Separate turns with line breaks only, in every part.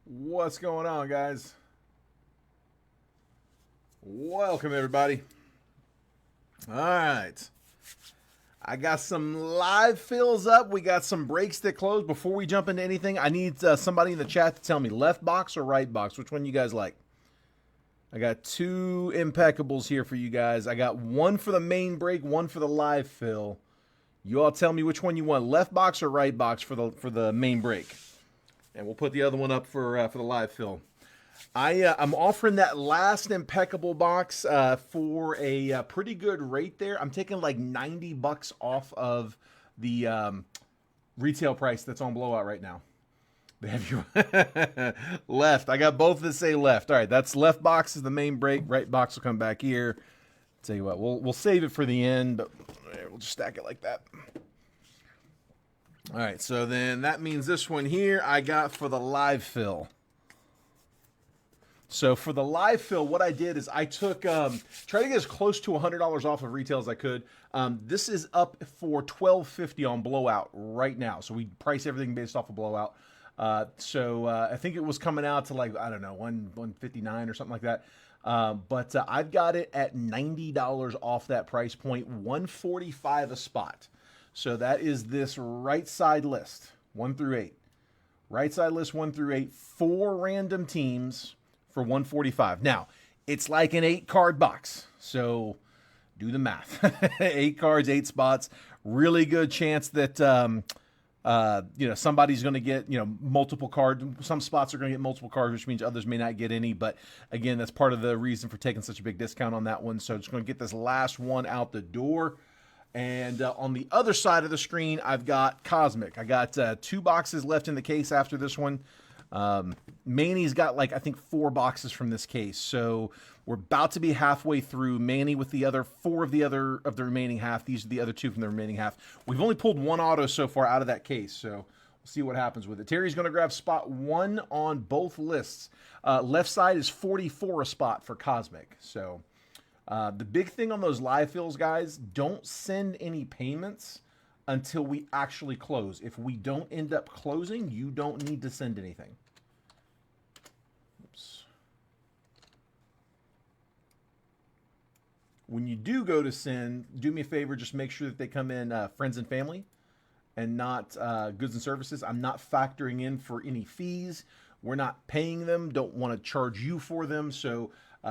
What's going on, guys? Welcome, everybody. All right. I got some live fills up. We got some breaks that close. Before we jump into anything, I need somebody in the chat to tell me left box or right box. Which one you guys like? I got two impeccables here for you guys. I got one for the main break, one for the live fill. You all tell me which one you want, left box or right box for the main break. And we'll put the other one up for the live fill. I'm offering that last impeccable box for a pretty good rate there. I'm taking like $90 off of the retail price that's on blowout right now. They have you left. I got both that say left. All right, that's left box is the main break. Right box will come back here. Tell you what, we'll save it for the end, but we'll just stack it like that. All right, so then that means this one here I got for the live fill. So for the live fill, what I did is I took, try to get as close to $100 off of retail as I could. This is up for $12.50 on blowout right now. So we price everything based off of blowout. So I think it was coming out to like, I don't know, 159 or something like that. But I've got it at $90 off that price point, $145 a spot. So that is this right side list, 1 through 8. Right side list 1 through 8, 4 random teams for $145. Now, it's like an 8-card box, so do the math. 8 cards, 8 spots. Really good chance that somebody's going to get multiple cards. Some spots are going to get multiple cards, which means others may not get any. But again, that's part of the reason for taking such a big discount on that one. So just going to get this last one out the door. And on the other side of the screen, I've got Cosmic. I got 2 boxes left in the case after this one. Manny's got I think 4 boxes from this case. So we're about to be halfway through. Manny with the other 4 of the remaining half. These are the other 2 from the remaining half. We've only pulled 1 auto so far out of that case. So we'll see what happens with it. Terry's going to grab spot 1 on both lists. Left side is 44 a spot for Cosmic. So the big thing on those live fills, guys, don't send any payments until we actually close. If we don't end up closing, you don't need to send anything. Oops. When you do go to send, do me a favor, just make sure that they come in friends and family and not goods and services. I'm not factoring in for any fees. We're not paying them, don't want to charge you for them. So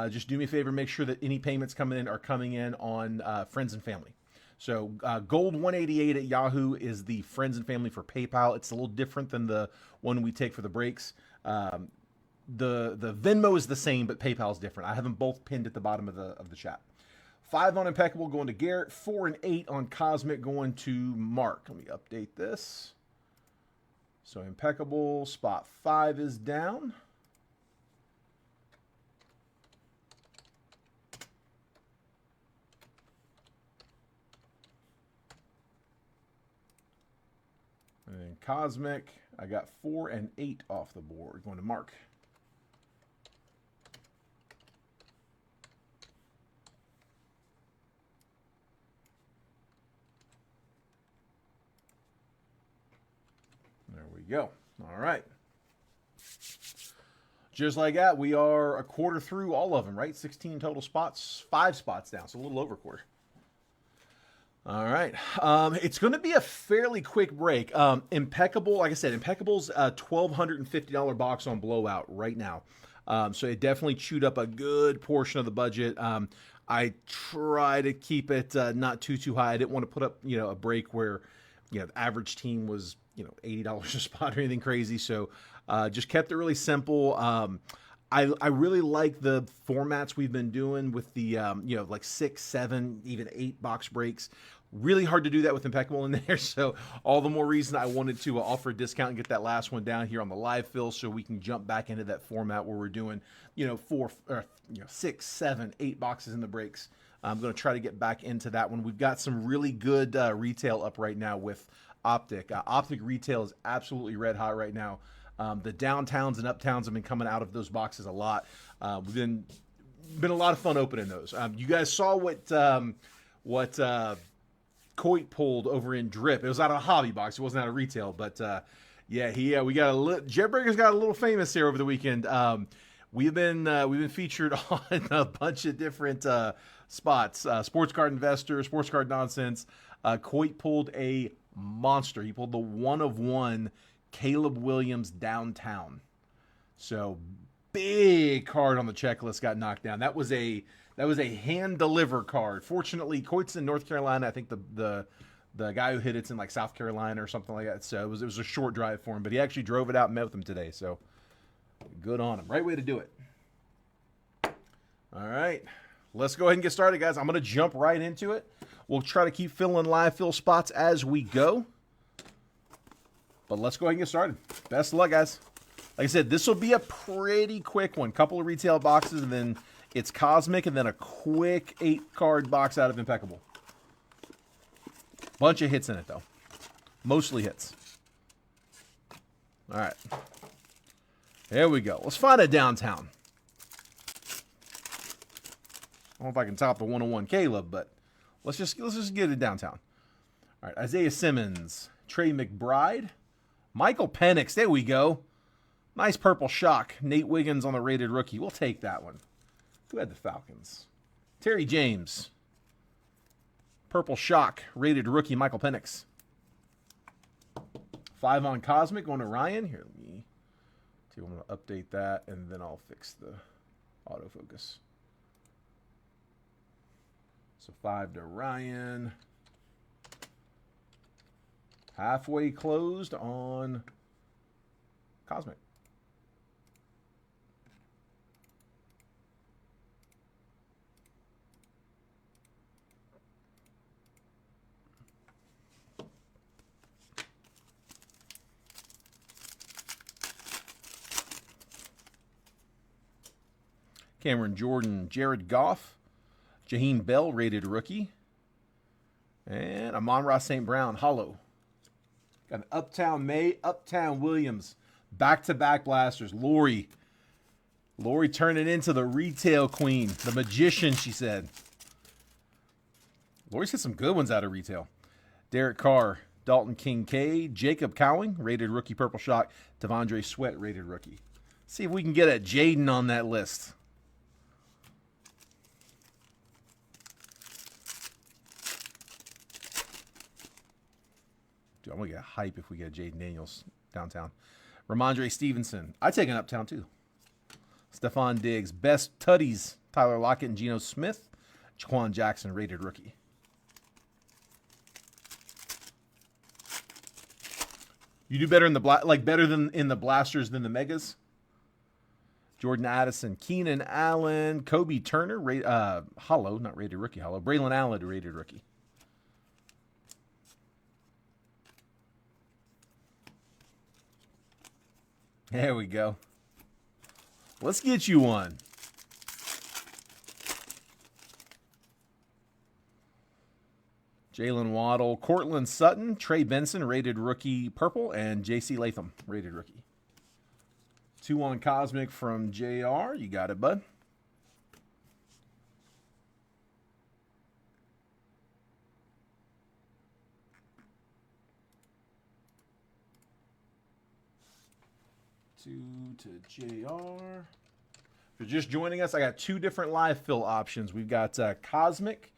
just do me a favor, make sure that any payments coming in are coming in on friends and family. So Gold 188 at Yahoo is the friends and family for PayPal. It's a little different than the one we take for the breaks. The Venmo is the same, but PayPal is different. I have them both pinned at the bottom of the chat. 5 on Impeccable going to Garrett. 4 and 8 on Cosmic going to Mark. Let me update this. So Impeccable, spot 5 is down. And then Cosmic, I got 4 and 8 off the board. Going to Mark. There we go. All right. Just like that, we are a quarter through all of them, right? 16 total spots, 5 spots down, so a little over a quarter. All right. It's going to be a fairly quick break. Impeccable, like I said, Impeccable's a $1,250 box on blowout right now. So it definitely chewed up a good portion of the budget. I try to keep it not too high. I didn't want to put up, a break where, the average team was, $80 a spot or anything crazy. So just kept it really simple. I really like the formats we've been doing with the, like 6, 7, even 8 box breaks. Really hard to do that with Impeccable in there. So all the more reason I wanted to offer a discount and get that last one down here on the live fill so we can jump back into that format where we're doing, 4, 6, 7, 8 boxes in the breaks. I'm going to try to get back into that one. We've got some really good retail up right now with Optic. Optic retail is absolutely red hot right now. The downtowns and uptowns have been coming out of those boxes a lot. We've been a lot of fun opening those. You guys saw what Coit pulled over in Drip. It was out of a hobby box. It wasn't out of retail, but Yeah, we got Jetbreaker's got a little famous here over the weekend. We've been featured on a bunch of different spots. Sports Card Investor, Sports Card Nonsense. Coit pulled a monster. He pulled the 1-of-1 Caleb Williams downtown. So big card on the checklist got knocked down. That was a hand deliver card. Fortunately, Coit's in North Carolina. I think the guy who hit it's in like South Carolina or something like that. So it was a short drive for him, but he actually drove it out and met with him today. So good on him. Right way to do it. All right, let's go ahead and get started, guys. I'm going to jump right into it. We'll try to keep filling live fill spots as we go. But let's go ahead and get started. Best of luck, guys. Like I said, this will be a pretty quick one. Couple of retail boxes, and then it's Cosmic, and then a quick 8-card box out of Impeccable. Bunch of hits in it, though. Mostly hits. All right. There we go. Let's find a downtown. I don't know if I can top the 101 Caleb, but let's just get it downtown. All right. Isaiah Simmons, Trey McBride, Michael Penix. There we go. Nice purple shock. Nate Wiggins on the rated rookie. We'll take that one. Who had the Falcons? Terry James. Purple shock. Rated rookie Michael Penix. 5 on Cosmic going to Ryan. Here, let me see. I'm going to update that, and then I'll fix the autofocus. So 5 to Ryan. Halfway closed on Cosmic. Cameron Jordan, Jared Goff, Jaheim Bell, rated rookie, and Amon-Ra St. Brown, hollow. Got an Uptown May, Uptown Williams, back-to-back blasters. Lori turning into the retail queen, the magician, she said. Lori's hit some good ones out of retail. Derek Carr, Dalton Kincaid, Jacob Cowing, rated rookie purple shock, Devondre Sweat, rated rookie. See if we can get a Jaden on that list. Dude, I'm going to get hype if we get Jaden Daniels downtown. Ramondre Stevenson. I take an uptown too. Stephon Diggs. Best Tutties. Tyler Lockett and Geno Smith. Jaquan Jackson, rated rookie. You do better in the better than in the blasters than the megas. Jordan Addison, Keenan Allen, Kobe Turner, hollow, not rated rookie, hollow. Braylon Allen, rated rookie. There we go. Let's get you one. Jalen Waddle, Cortland Sutton, Trey Benson, rated rookie purple, and J.C. Latham, rated rookie. 2 on Cosmic from JR. You got it, bud. To JR. If you're just joining us, I got 2 different live fill options. We've got Cosmic,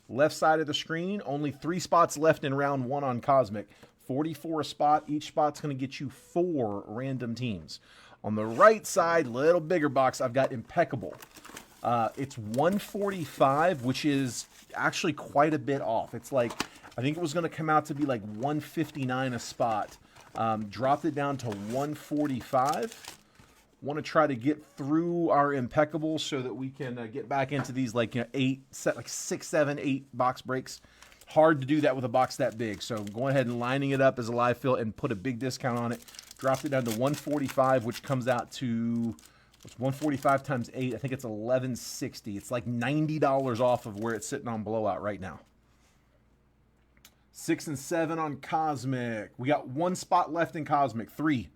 left side of the screen. Only 3 spots left in round 1 on Cosmic. 44 a spot. Each spot's going to get you 4 random teams. On the right side, little bigger box, I've got Impeccable. It's 145, which is actually quite a bit off. It's like, I think it was going to come out to be like 159 a spot. Dropped it down to 145. Want to try to get through our Impeccables so that we can get back into these like 6, 7, 8 box breaks. Hard to do that with a box that big. So going ahead and lining it up as a live fill and put a big discount on it. Dropped it down to 145, which comes out to 145 times 8. I think it's 1160. It's like $90 off of where it's sitting on blowout right now. 6 and 7 on Cosmic. We got 1 spot left in Cosmic. 3.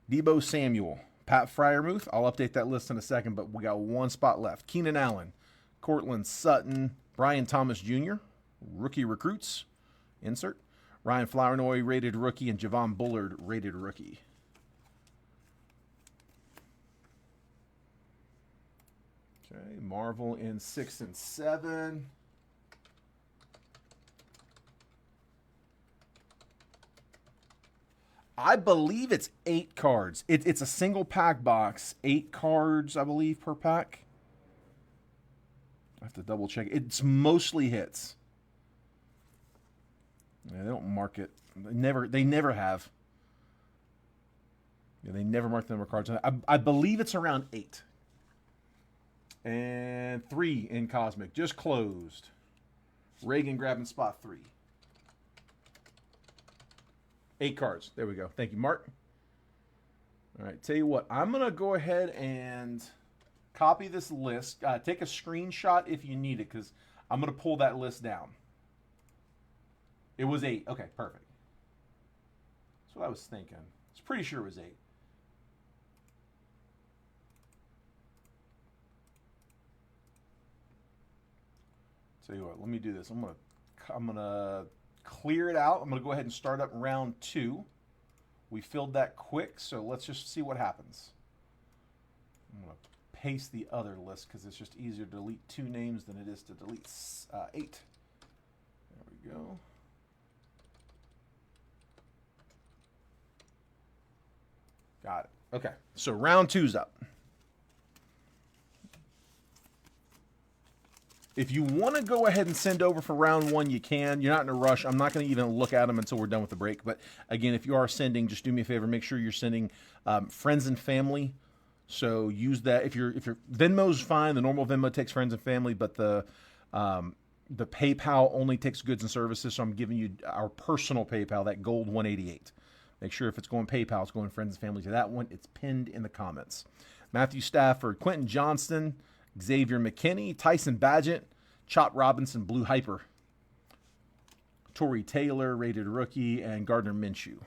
Debo Samuel. Pat Freiermuth. I'll update that list in a second, but we got 1 spot left. Keenan Allen. Cortland Sutton. Brian Thomas Jr. Rookie recruits. Insert. Ryan Flournoy, rated rookie, and Javon Bullard, rated rookie. Okay, Marvel in 6 and 7. I believe it's 8 cards. It's a single pack box. 8 cards, I believe, per pack. I have to double check. It's mostly hits. Yeah, they don't mark it. They never have. Yeah, they never mark the number of cards. I believe it's around 8. And 3 in Cosmic. Just closed. Reagan grabbing spot 3. 8 cards. There we go. Thank you, Mark. All right. Tell you what. I'm going to go ahead and copy this list. Take a screenshot if you need it, because I'm going to pull that list down. It was 8. Okay, perfect. That's what I was thinking. I was pretty sure it was 8. Tell you what, let me do this. I'm gonna clear it out. I'm gonna go ahead and start up round 2. We filled that quick, so let's just see what happens. I'm gonna paste the other list because it's just easier to delete 2 names than it is to delete 8. There we go. Got it. Okay, so round 2's up. If you want to go ahead and send over for round 1, you can. You're not in a rush. I'm not going to even look at them until we're done with the break. But again, if you are sending, just do me a favor. Make sure you're sending friends and family. So use that. If your Venmo's fine. The normal Venmo takes friends and family, but the PayPal only takes goods and services. So I'm giving you our personal PayPal, that gold 188. Make sure if it's going PayPal, it's going friends and family to that one. It's pinned in the comments. Matthew Stafford, Quentin Johnston, Xavier McKinney, Tyson Badgett, Chop Robinson, Blue Hyper, Torrey Taylor, rated rookie, and Gardner Minshew.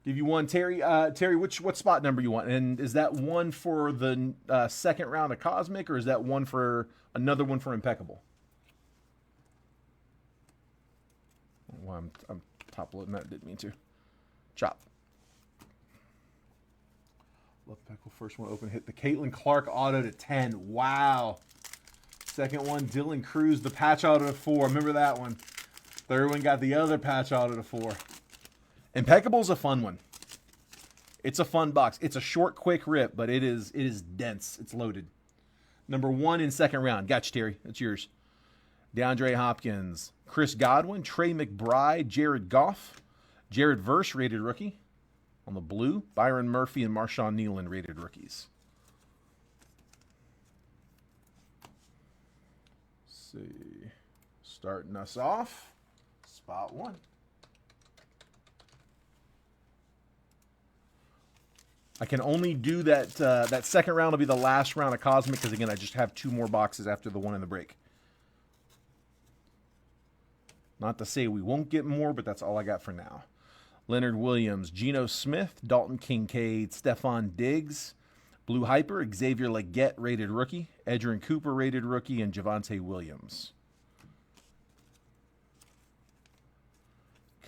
Give you one, Terry. Terry, what spot number you want? And is that one for the second round of Cosmic, or is that one for another one for Impeccable? Well, I'm top loading that. Didn't mean to. Chop. Left Peckle, first one open, hit the Caitlin Clark auto to 10. Wow. Second one, Dylan Cruz, the patch auto to 4. Remember that one. Third one got the other patch auto to 4. Impeccable's a fun one. It's a fun box. It's a short, quick rip, but it is dense. It's loaded. Number 1 in second round. Gotcha, Terry. That's yours. DeAndre Hopkins, Chris Godwin, Trey McBride, Jared Goff, Jared Verse, rated rookie. On the blue, Byron Murphy and Marshawn Nealon, rated rookies. Let's see. Starting us off, spot 1. I can only do that. That second round will be the last round of Cosmic because, again, I just have 2 more boxes after the one in the break. Not to say we won't get more, but that's all I got for now. Leonard Williams, Geno Smith, Dalton Kincaid, Stephon Diggs, Blue Hyper, Xavier Legette, rated rookie, Edgerrin Cooper, rated rookie, and Javonte Williams.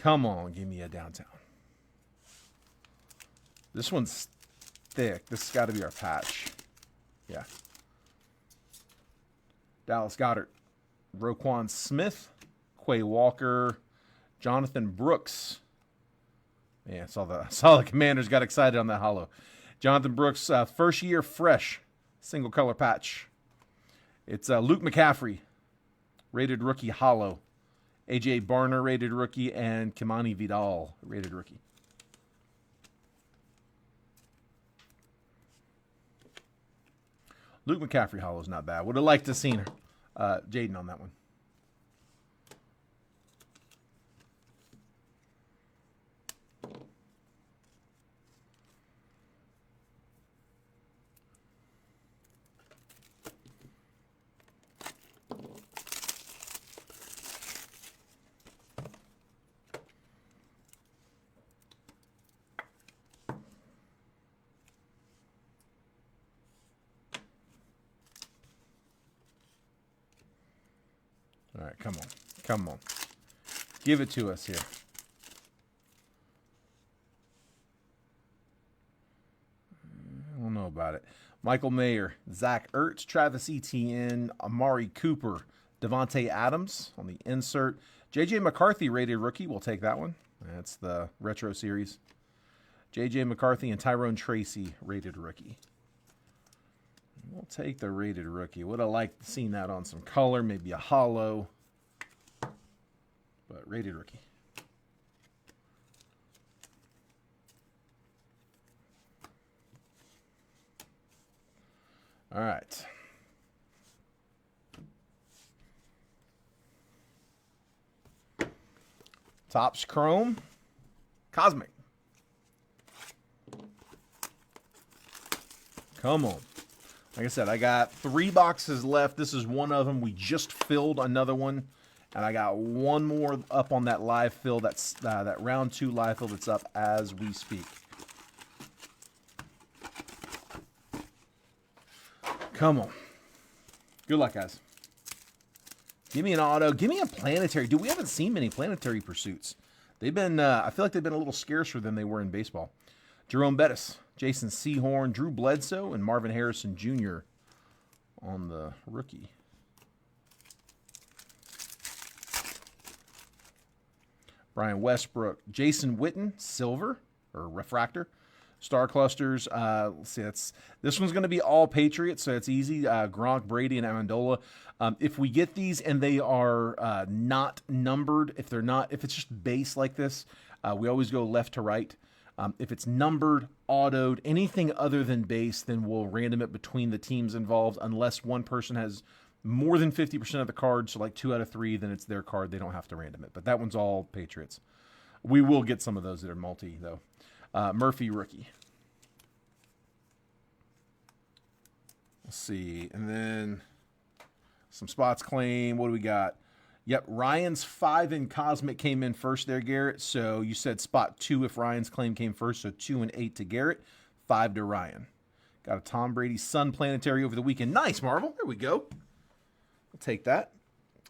Come on, give me a downtown. This one's thick. This has got to be our patch. Yeah. Dallas Goedert, Roquan Smith, Quay Walker, Jonathan Brooks. Yeah, saw the Commanders got excited on that holo. Jonathan Brooks, first year fresh, single color patch. It's Luke McCaffrey, rated rookie holo. AJ Barner, rated rookie, and Kimani Vidal, rated rookie. Luke McCaffrey holo is not bad. Would have liked to have seen Jaden on that one. Come on. Come on. Give it to us here. I don't know about it. Michael Mayer, Zach Ertz, Travis Etienne, Amari Cooper, Devontae Adams on the insert. J.J. McCarthy, rated rookie. We'll take that one. That's the retro series. J.J. McCarthy and Tyrone Tracy, rated rookie. We'll take the rated rookie. Would have liked seen that on some color, maybe a hollow. But rated rookie. All right. Topps Chrome. Cosmic. Come on. Like I said, I got 3 boxes left. This is one of them. We just filled another one. And I got one more up on that live fill. That's that round 2 live fill that's up as we speak. Come on. Good luck, guys. Give me an auto. Give me a planetary. Dude, we haven't seen many planetary pursuits. They've been, I feel like they've been a little scarcer than they were in baseball. Jerome Bettis, Jason Sehorn, Drew Bledsoe, and Marvin Harrison Jr. on the rookie. Brian Westbrook, Jason Witten, silver or refractor. Star clusters. Let's see. This one's going to be all Patriots, so it's easy. Gronk, Brady, and Amendola. If we get these and they are not numbered, if it's just base like this, we always go left to right. If it's numbered, autoed, anything other than base, then we'll random it between the teams involved, unless one person has more than 50% of the cards, so like 2 out of 3, then it's their card. They don't have to random it. But that one's all Patriots. We will get some of those that are multi, though. Murphy, rookie. Let's see. And then some spots claim. What do we got? Yep, Ryan's 5 in Cosmic came in first there, Garrett. So you said spot 2 if Ryan's claim came first. So 2 and 8 to Garrett, 5 to Ryan. Got a Tom Brady Sun Planetary over the weekend. Nice, Marvel. There we go. I'll take that.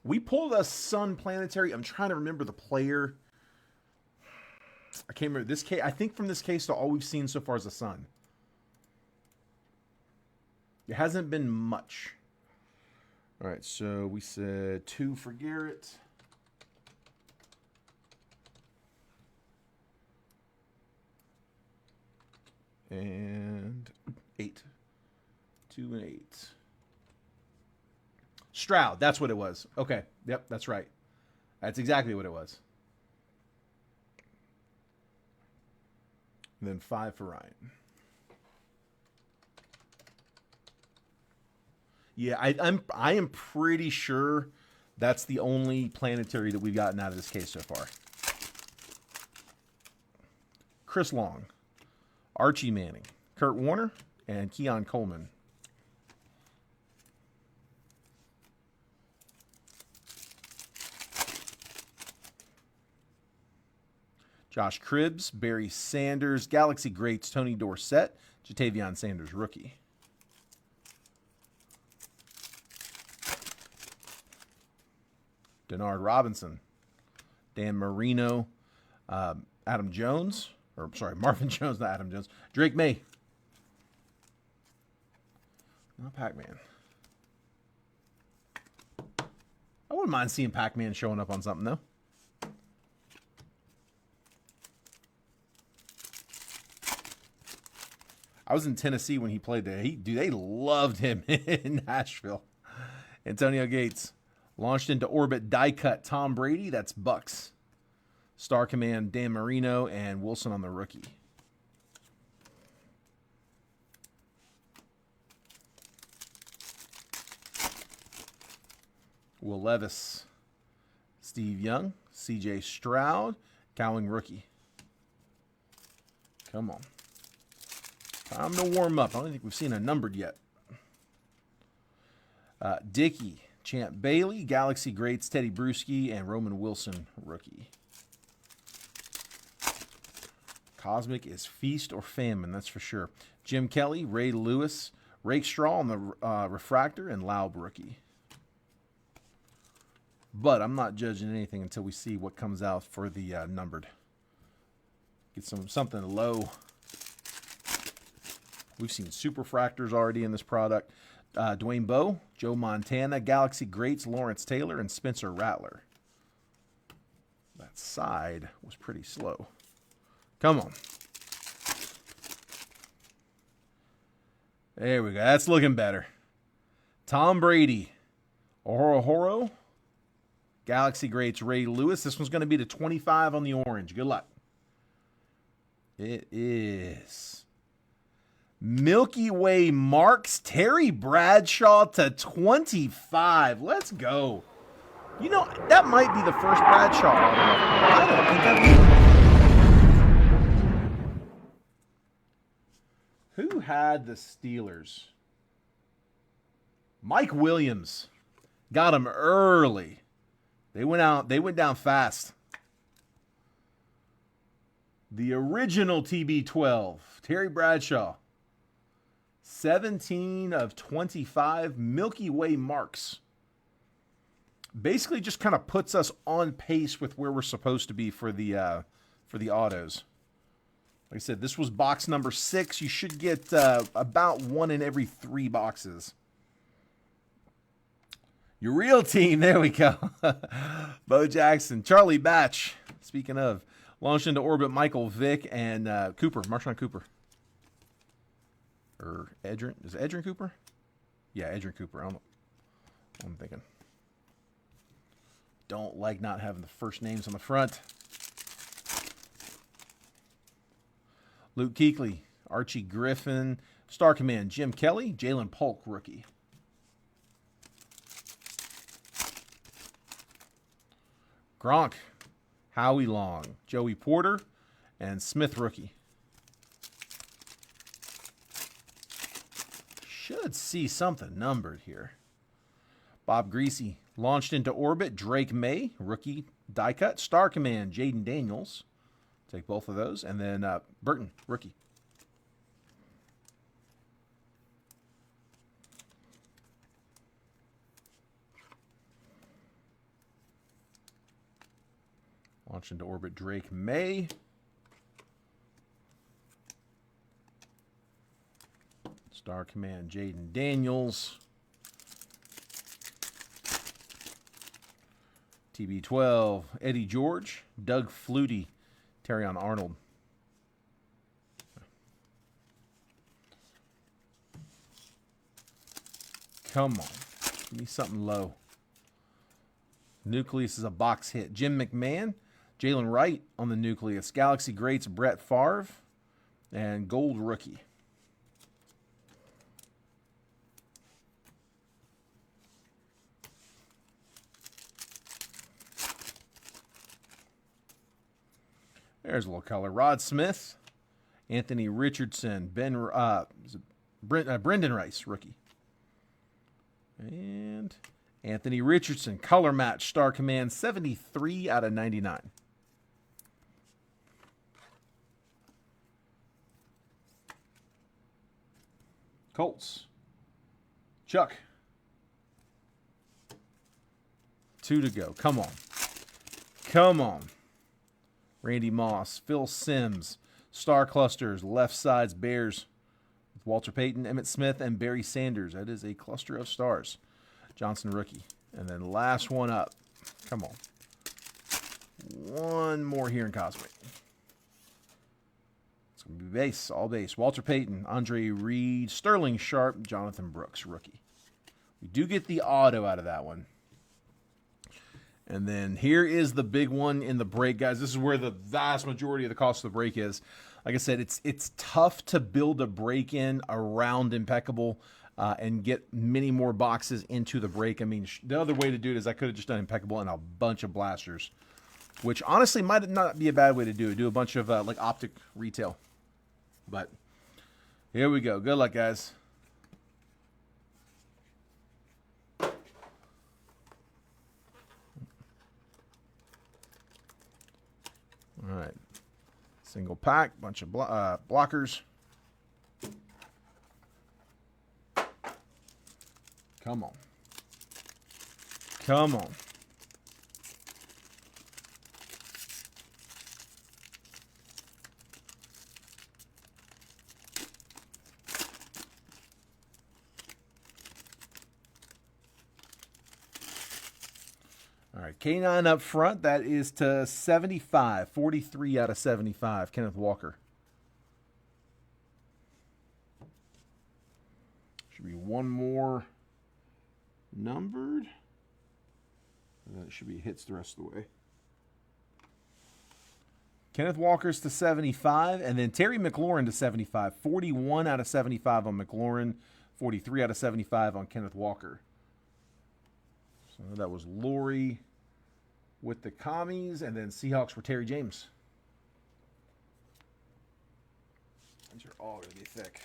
We pulled a Sun Planetary. I'm trying to remember the player. I can't remember this case. I think from this case, all we've seen so far is a Sun. It hasn't been much. All right, so we said 2 for Garrett. And 8. 2 and 8. Stroud, that's what it was. Okay, yep, that's right. That's exactly what it was. And then 5 for Ryan. Yeah, I am pretty sure that's the only planetary that we've gotten out of this case so far. Chris Long, Archie Manning, Kurt Warner, and Keon Coleman. Josh Cribbs, Barry Sanders, Galaxy Greats, Tony Dorsett, Jatavion Sanders, rookie. Denard Robinson, Dan Marino, Adam Jones, or sorry, Marvin Jones, not Adam Jones, Drake May. Not Pac-Man. I wouldn't mind seeing Pac-Man showing up on something, though. I was in Tennessee when he played there. They loved him in Nashville. Antonio Gates. Launched into orbit die cut Tom Brady. That's Bucks. Star Command Dan Marino and Wilson on the rookie. Will Levis. Steve Young. CJ Stroud. Cowling rookie. Come on. Time to warm up. I don't think we've seen a numbered yet. Dickey. Champ Bailey, Galaxy Greats, Teddy Bruschi, and Roman Wilson, rookie. Cosmic is feast or famine, that's for sure. Jim Kelly, Ray Lewis, Rakestraw on the refractor, and Laub, rookie. But I'm not judging anything until we see what comes out for the numbered. Get something low. We've seen superfractors already in this product. Dwayne Bowe, Joe Montana, Galaxy Greats, Lawrence Taylor, and Spencer Rattler. That side was pretty slow. Come on. There we go. That's looking better. Tom Brady, Orohoro, Galaxy Greats, Ray Lewis. This one's going to be to 25 on the orange. Good luck. It is Milky Way Marks, Terry Bradshaw to 25. Let's go. You know, that might be the first Bradshaw autograph. I don't think Who had the Steelers? Mike Williams. Got him early. They went down fast. The original TB12, Terry Bradshaw. 17 of 25 Milky Way Marks. Basically just kind of puts us on pace with where we're supposed to be for the autos. Like I said, this was box number 6. You should get about 1 in every 3 boxes. Your real team, there we go. Bo Jackson, Charlie Batch. Speaking of, launched into orbit Michael Vick and Cooper, Marshawn Cooper. Or Edrin, is it Edrin Cooper? Yeah, Edrin Cooper. I don't know what I'm thinking. Don't like not having the first names on the front. Luke Kuechly, Archie Griffin, Star Command, Jim Kelly, Jalen Polk, rookie. Gronk, Howie Long, Joey Porter, and Smith, rookie. Should see something numbered here. Bob Greasy, launched into orbit, Drake May, rookie die cut. Star Command, Jaden Daniels. Take both of those. And then Burton, rookie. Launch into orbit, Drake May. Star Command, Jaden Daniels. TB12, Eddie George, Doug Flutie, Terrion Arnold. Come on. Give me something low. Nucleus is a box hit. Jim McMahon, Jalen Wright on the Nucleus. Galaxy Greats, Brett Favre, and Gold Rookie. There's a little color. Rod Smith, Anthony Richardson, Brendan Rice, rookie. And Anthony Richardson, color match, Star Command, 73 out of 99. Colts, Chuck. 2 to go. Come on. Come on. Randy Moss, Phil Simms, Star Clusters, Left Sides Bears, with Walter Payton, Emmitt Smith, and Barry Sanders. That is a cluster of stars. Johnson, rookie. And then last one up. Come on. One more here in Cosmic. It's going to be base, all base. Walter Payton, Andre Reed, Sterling Sharp, Jonathan Brooks, rookie. We do get the auto out of that one. And then here is the big one in the break, guys. This is where the vast majority of the cost of the break is. Like I said, it's tough to build a break in around Impeccable and get many more boxes into the break. I mean, the other way to do it is I could have just done Impeccable and a bunch of blasters, which honestly might not be a bad way to do it. Do a bunch of like optic retail. But here we go. Good luck, guys. All right, single pack, bunch of blockers. Come on. Come on. right, K9 up front. That is to 75. 43 out of 75. Kenneth Walker. Should be one more numbered. And then it should be hits the rest of the way. Kenneth Walker's to 75, and then Terry McLaurin to 75. 41 out of 75 on McLaurin. 43 out of 75 on Kenneth Walker. So that was Lori with the commies, and then Seahawks for Terry James. These are all going to be thick.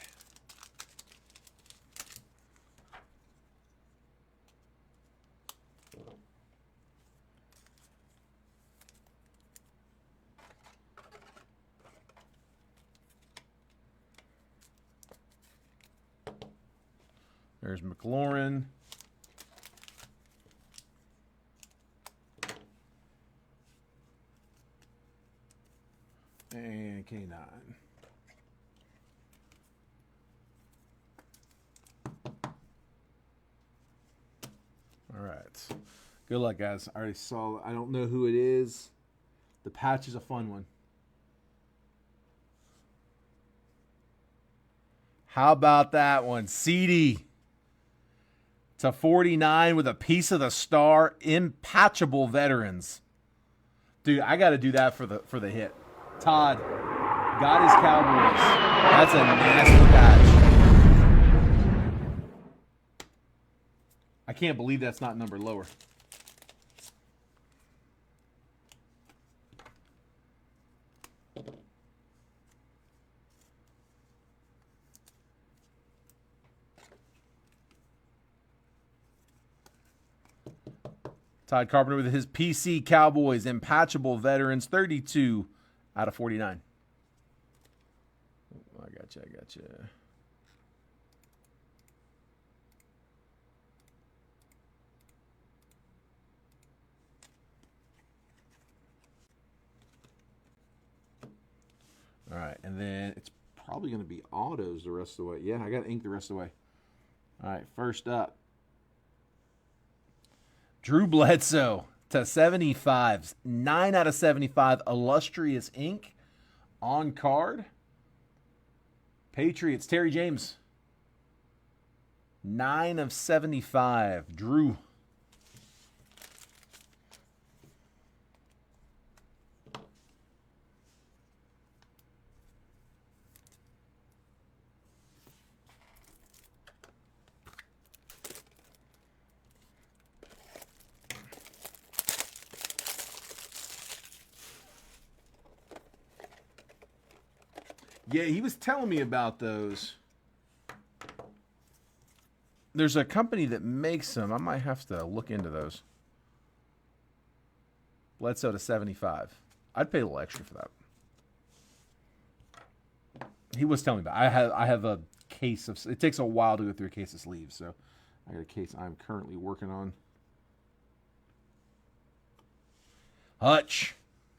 There's McLaurin. And K9. All right. Good luck, guys. I already saw. I don't know who it is. The patch is a fun one. How about that one? CD to 49 with a piece of the star. Impatchable veterans. Dude, I got to do that for the hit. Todd got his Cowboys. That's a nasty patch. I can't believe that's not numbered lower. Todd Carpenter with his PC Cowboys, impatchable veterans, 32 out of 49. Oh, I got you. All right, and then it's probably going to be autos the rest of the way. Yeah, I got ink the rest of the way. All right, first up. Drew Bledsoe to 75. 9 out of 75. Illustrious ink on card. Patriots, Terry James. 9 of 75. Drew. Yeah, he was telling me about those. There's a company that makes them. I might have to look into those. Bledsoe to 75. I'd pay a little extra for that. He was telling me about it. I have a case of. It takes a while to go through a case of sleeves, so I got a case I'm currently working on. Hutch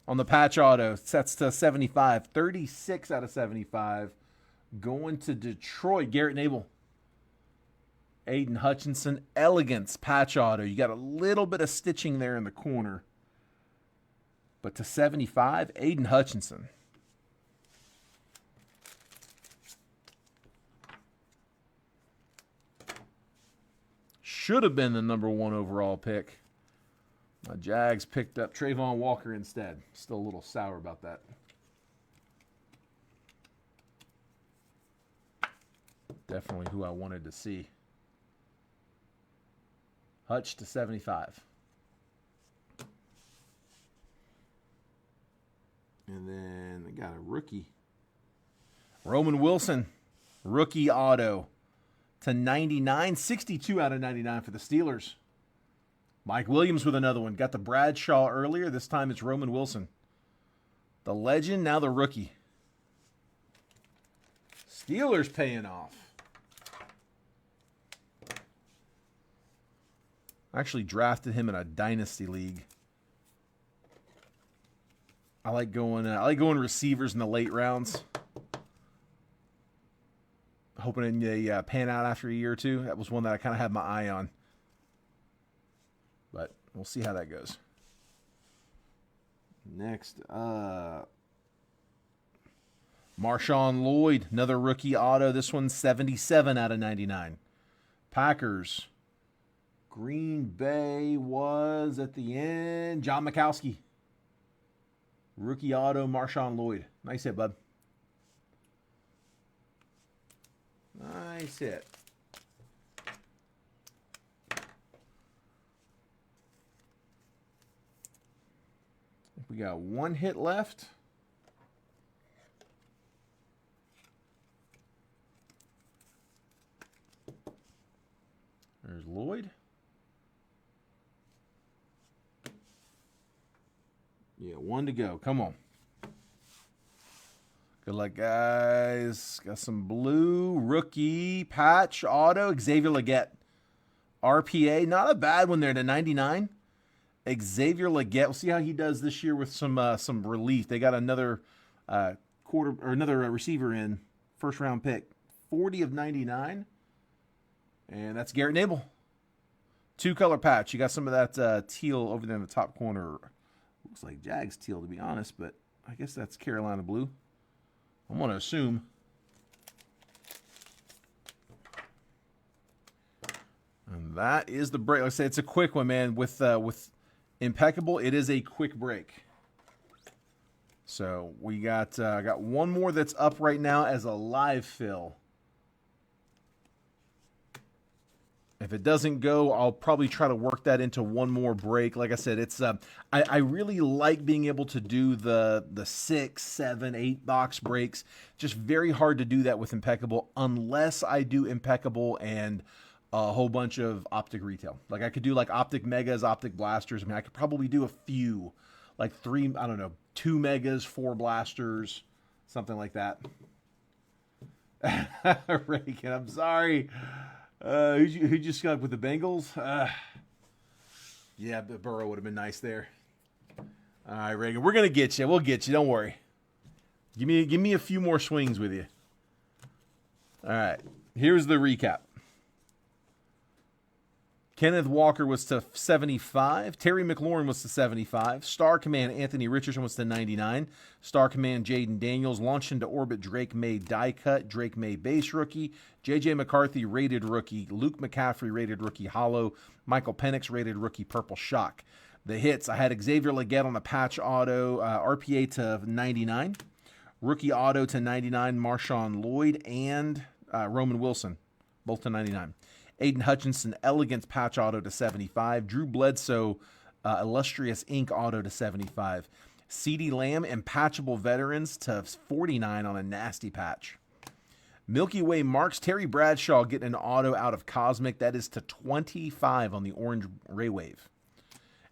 on the patch auto sets to 75. 36 out of 75. Going to Detroit. Garrett Nabel. Aiden Hutchinson. Elegance patch auto. You got a little bit of stitching there in the corner. But to 75, Aiden Hutchinson. Should have been the number 1 overall pick. My Jags picked up Trayvon Walker instead. Still a little sour about that. Definitely who I wanted to see. Hutch to 75. And then I got a rookie. Roman Wilson, rookie auto to 99. 62 out of 99 for the Steelers. Mike Williams with another one. Got the Bradshaw earlier. This time it's Roman Wilson. The legend, now the rookie. Steelers paying off. I actually drafted him in a dynasty league. I like going receivers in the late rounds. Hoping they pan out after a year or two. That was one that I kind of had my eye on. But we'll see how that goes. Next Marshawn Lloyd, another rookie auto. This one's 77 out of 99. Packers. Green Bay was at the end. John Mikowski. Rookie auto, Marshawn Lloyd. Nice hit, bud. Nice hit. We got one hit left. There's Lloyd. Yeah, one to go. Come on. Good luck, guys. Got some blue rookie patch auto. Xavier Legette. RPA. Not a bad one there to 99. Xavier Legette. We'll see how he does this year with some relief. They got another receiver in, first round pick. 40 of 99. And that's Garrett Nabel. 2-color patch. You got some of that teal over there in the top corner. Looks like Jags teal, to be honest, but I guess that's Carolina blue. I'm going to assume. And that is the break. Like I said, it's a quick one, man. With Impeccable, it is a quick break. So we got I got one more that's up right now as a live fill. If it doesn't go, I'll probably try to work that into one more break. Like I said, it's I really like being able to do the 6, 7, 8 box breaks. Just very hard to do that with Impeccable unless I do Impeccable and a whole bunch of Optic retail. Like I could do like Optic Megas, Optic Blasters. I mean, I could probably do a few, like 3, I don't know, 2 Megas, 4 Blasters, something like that. Reagan, I'm sorry. Who'd you skunk with the Bengals? Yeah, Burrow would have been nice there. All right, Reagan, we're gonna get you. We'll get you. Don't worry. Give me a few more swings with you. All right, here's the recap. Kenneth Walker was to 75. Terry McLaurin was to 75. Star Command Anthony Richardson was to 99. Star Command Jaden Daniels. Launched into orbit Drake May die cut. Drake May base rookie. J.J. McCarthy rated rookie. Luke McCaffrey rated rookie hollow. Michael Penix rated rookie purple shock. The hits, I had Xavier Legette on the patch auto. RPA to 99. Rookie auto to 99. Marshawn Lloyd and Roman Wilson. Both to 99. Aiden Hutchinson, Elegance patch auto to 75. Drew Bledsoe, Illustrious Ink auto to 75. CeeDee Lamb and Patchable Veterans to 49 on a nasty patch. Milky Way Marks, Terry Bradshaw getting an auto out of Cosmic. That is to 25 on the Orange Ray Wave.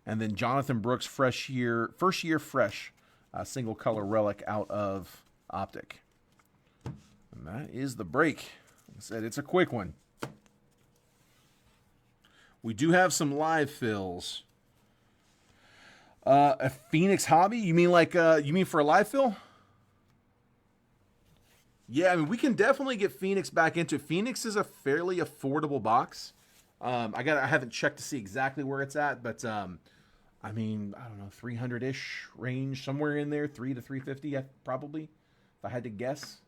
And then Jonathan Brooks, first year fresh, single color relic out of Optic. And that is the break. Like I said, it's a quick one. We do have some live fills. A Phoenix Hobby? You mean for a live fill? Yeah, I mean we can definitely get Phoenix back into it. Phoenix is a fairly affordable box. I haven't checked to see exactly where it's at, but I mean, I don't know, 300-ish range, somewhere in there, 3 to 350 probably, if I had to guess.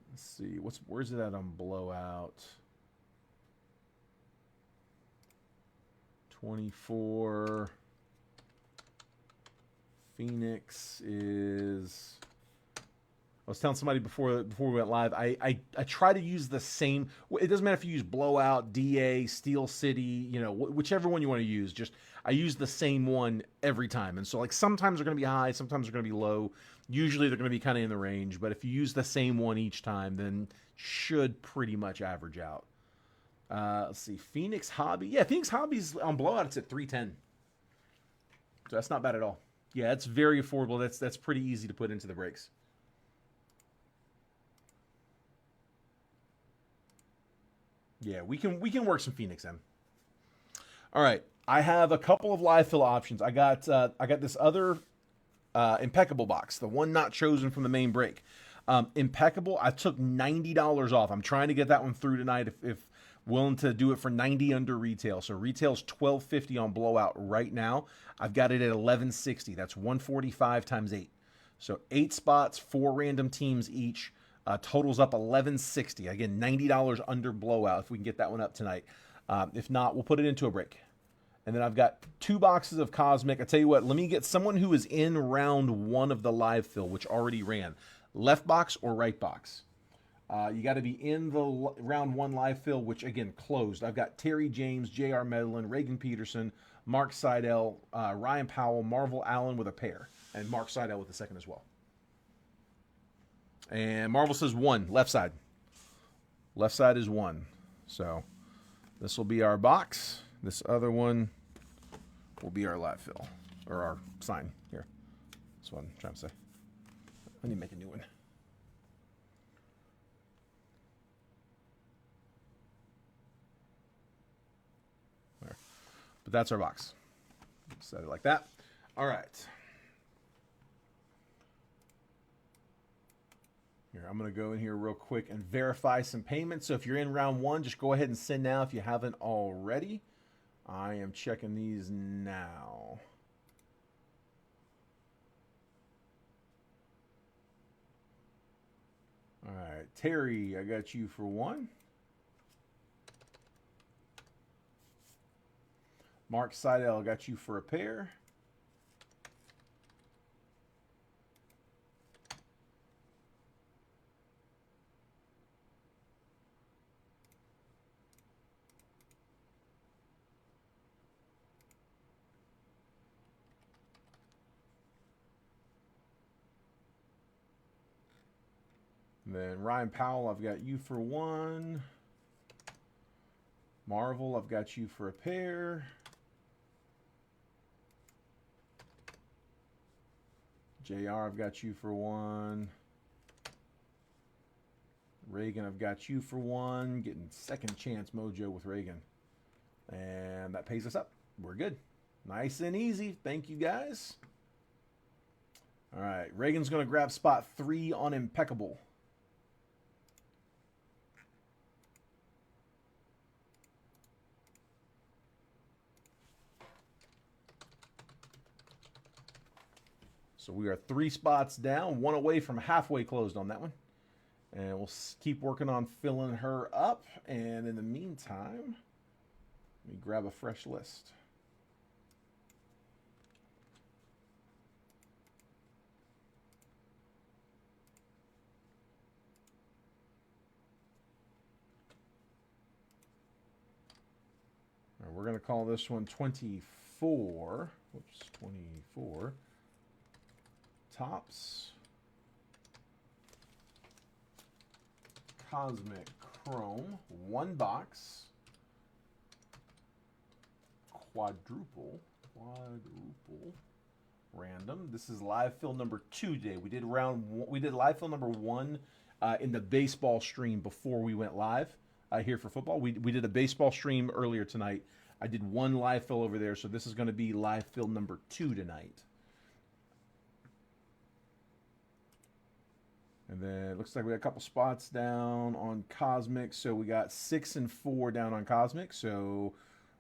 Let's see, where's it at on blowout? 24. Phoenix is. I was telling somebody before we went live. I try to use the same. It doesn't matter if you use blowout, DA, Steel City, whichever one you want to use. Just I use the same one every time, and so like sometimes they're going to be high, sometimes they're going to be low. Usually they're going to be kind of in the range, but if you use the same one each time, then should pretty much average out. Let's see, Phoenix Hobby. Yeah, Phoenix Hobby's on blowout. It's at 310. So that's not bad at all. Yeah, it's very affordable. That's pretty easy to put into the breaks. Yeah, we can work some Phoenix in. All right, I have a couple of live fill options. I got this other Impeccable box, the one not chosen from the main break. Impeccable. I took $90 off. I'm trying to get that one through tonight. If Willing to do it for 90 under retail. So retail's $12.50 on blowout right now. I've got it at $11.60. That's 145 times 8. So 8 spots, 4 random teams each. Totals up $11.60. Again, $90 under blowout if we can get that one up tonight. If not, we'll put it into a break. And then I've got 2 boxes of Cosmic. I tell you what, let me get someone who is in round 1 of the live fill, which already ran. Left box or right box? You got to be in the round 1 live fill, which again closed. I've got Terry James, J.R. Medlin, Reagan Peterson, Mark Seidel, Ryan Powell, Marvel Allen with a pair, and Mark Seidel with the second as well. And Marvel says 1, left side. Left side is 1. So this will be our box. This other one will be our live fill, or our sign here. That's what I'm trying to say. I need to make a new one. There. But that's our box. Set it like that. All right. Here, I'm going to go in here real quick and verify some payments. So if you're in round 1, just go ahead and send now if you haven't already. I am checking these now. All right, Terry, I got you for 1. Mark Seidel, I got you for a pair. And then Ryan Powell, I've got you for 1. Marvel, I've got you for a pair. JR, I've got you for 1. Reagan, I've got you for 1. Getting second chance mojo with Reagan. And that pays us up. We're good. Nice and easy. Thank you, guys. All right. Reagan's going to grab spot 3 on Impeccable. So we are 3 spots down, 1 away from halfway closed on that one. And we'll keep working on filling her up. And in the meantime, let me grab a fresh list. All right, we're going to call this one 24. Whoops, 24. Tops. Cosmic Chrome. 1 box. Quadruple. Random. This is live fill number 2 today. We did live fill number 1 in the baseball stream before we went live here for football. We did a baseball stream earlier tonight. I did 1 live fill over there, so this is going to be live fill number 2 tonight. And then it looks like we got a couple spots down on Cosmic. So we got 6 and 4 down on Cosmic. So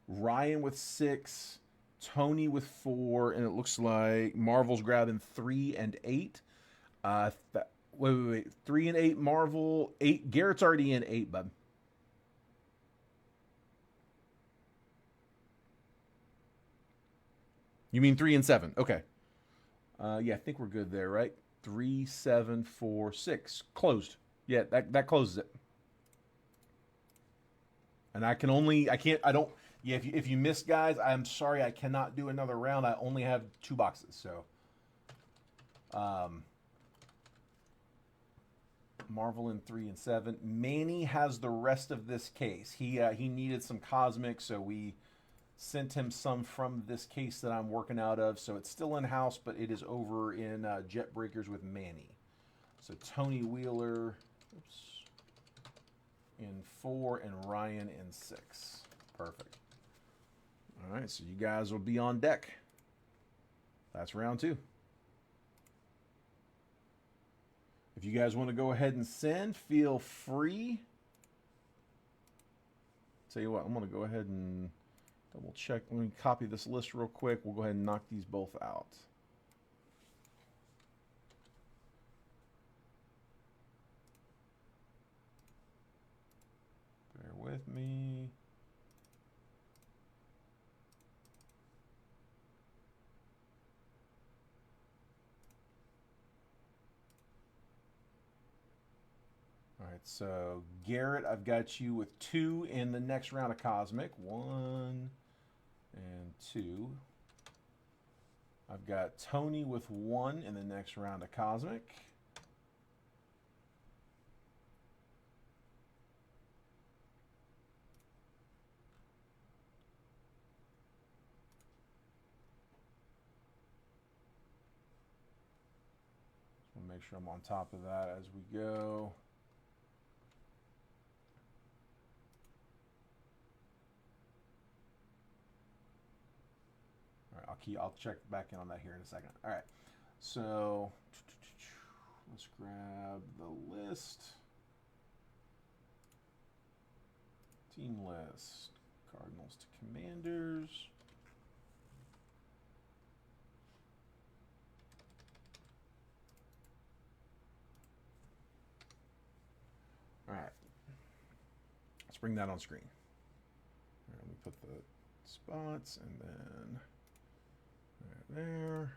Ryan with 6, Tony with 4, and it looks like Marvel's grabbing 3 and 8. Wait. 3 and 8 Marvel. 8. Garrett's already in 8, bud. You mean 3 and 7? Okay. Yeah, I think we're good there, right? 3, 7, 4, 6. Closed. Yeah, that closes it. And if you miss, guys, I'm sorry, I cannot do another round. I only have 2 boxes, so. Marvel in 3 and 7. Manny has the rest of this case. He needed some Cosmic, so we sent him some from this case that I'm working out of. So it's still in-house, but it is over in Jet Breakers with Manny. So Tony Wheeler in 4 and Ryan in 6. Perfect. All right, so you guys will be on deck. That's round 2. If you guys want to go ahead and send, feel free. Tell you what, I'm going to go ahead and double check. Let me copy this list real quick. We'll go ahead and knock these both out. Bear with me. All right, so Garrett, I've got you with 2 in the next round of Cosmic. 1 and 2. I've got Tony with 1 in the next round of Cosmic. Just want to make sure I'm on top of that as we go. I'll check back in on that here in a second. All right, so let's grab the list. Team list. Cardinals to Commanders. All right, let's bring that on screen. All right, let me put the spots and then there.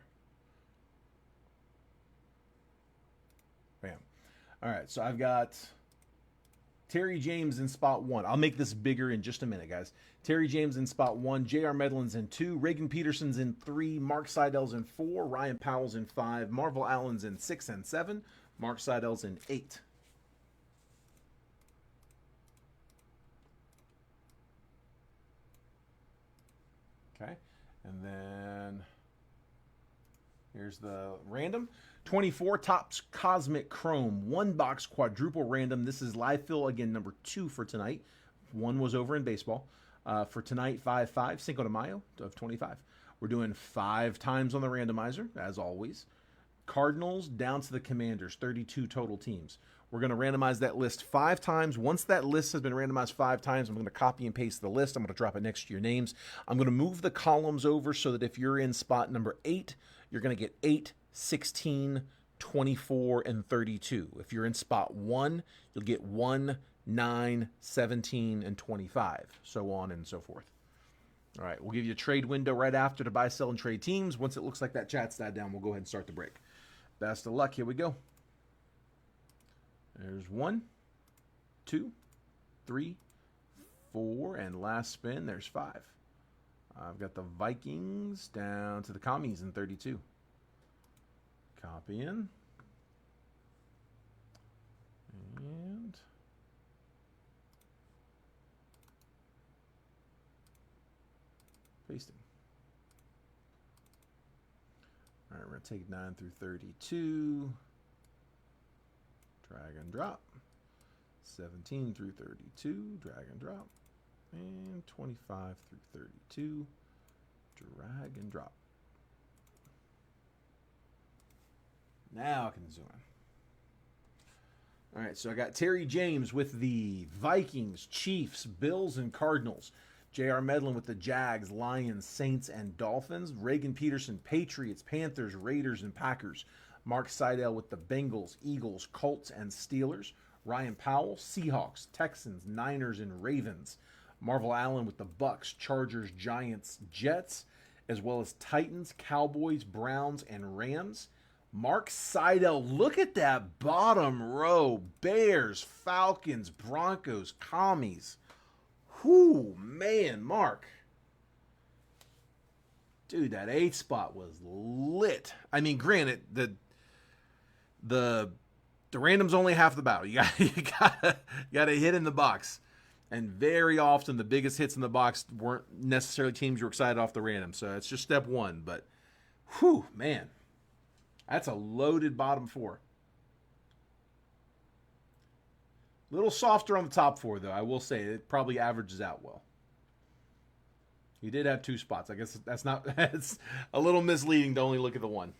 Bam. All right, so I've got Terry James in spot 1. I'll make this bigger in just a minute, guys. Terry James in spot 1, J.R. Medlin's in 2, Reagan Peterson's in 3, Mark Seidel's in 4, Ryan Powell's in 5, Marvel Allen's in 6 and 7, Mark Seidel's in 8. Okay, and then here's the random. 24 Topps Cosmic Chrome 1-box quadruple random. This is live fill again, number 2 for tonight. 1 was over in baseball. For tonight, 5-5 Cinco de Mayo of 25. We're doing 5 times on the randomizer as always. Cardinals down to the Commanders, 32 total teams. We're going to randomize that list 5 times. Once that list has been randomized 5 times, I'm going to copy and paste the list. I'm going to drop it next to your names. I'm going to move the columns over so that if you're in spot number 8, you're going to get 8, 16, 24, and 32. If you're in spot 1, you'll get 1, 9, 17, and 25, so on and so forth. All right, we'll give you a trade window right after to buy, sell, and trade teams. Once it looks like that chat's died down, we'll go ahead and start the break. Best of luck. Here we go. There's 1, 2, 3, 4, and last spin, there's 5. I've got the Vikings down to the Commies in 32. Copy in. And pasting. All right, we're going to take 9 through 32. Drag and drop. 17 through 32. Drag and drop. And 25 through 32. Drag and drop. Now I can zoom in. All right, so I got Terry James with the Vikings, Chiefs, Bills, and Cardinals. J.R. Medlin with the Jags, Lions, Saints, and Dolphins. Reagan Peterson, Patriots, Panthers, Raiders, and Packers. Mark Seidel with the Bengals, Eagles, Colts, and Steelers. Ryan Powell, Seahawks, Texans, Niners, and Ravens. Marvel Allen with the Bucks, Chargers, Giants, Jets, as well as Titans, Cowboys, Browns, and Rams. Mark Seidel, look at that bottom row. Bears, Falcons, Broncos, Commies. Whoo, man, Mark. Dude, that 8th spot was lit. I mean, granted, the random's only half the battle. You gotta hit in the box. And very often the biggest hits in the box weren't necessarily teams you were excited off the random. So it's just step 1. But, whew, man. That's a loaded bottom 4. A little softer on the top 4, though. I will say it probably averages out well. He did have 2 spots. I guess that's not. It's a little misleading to only look at the 1.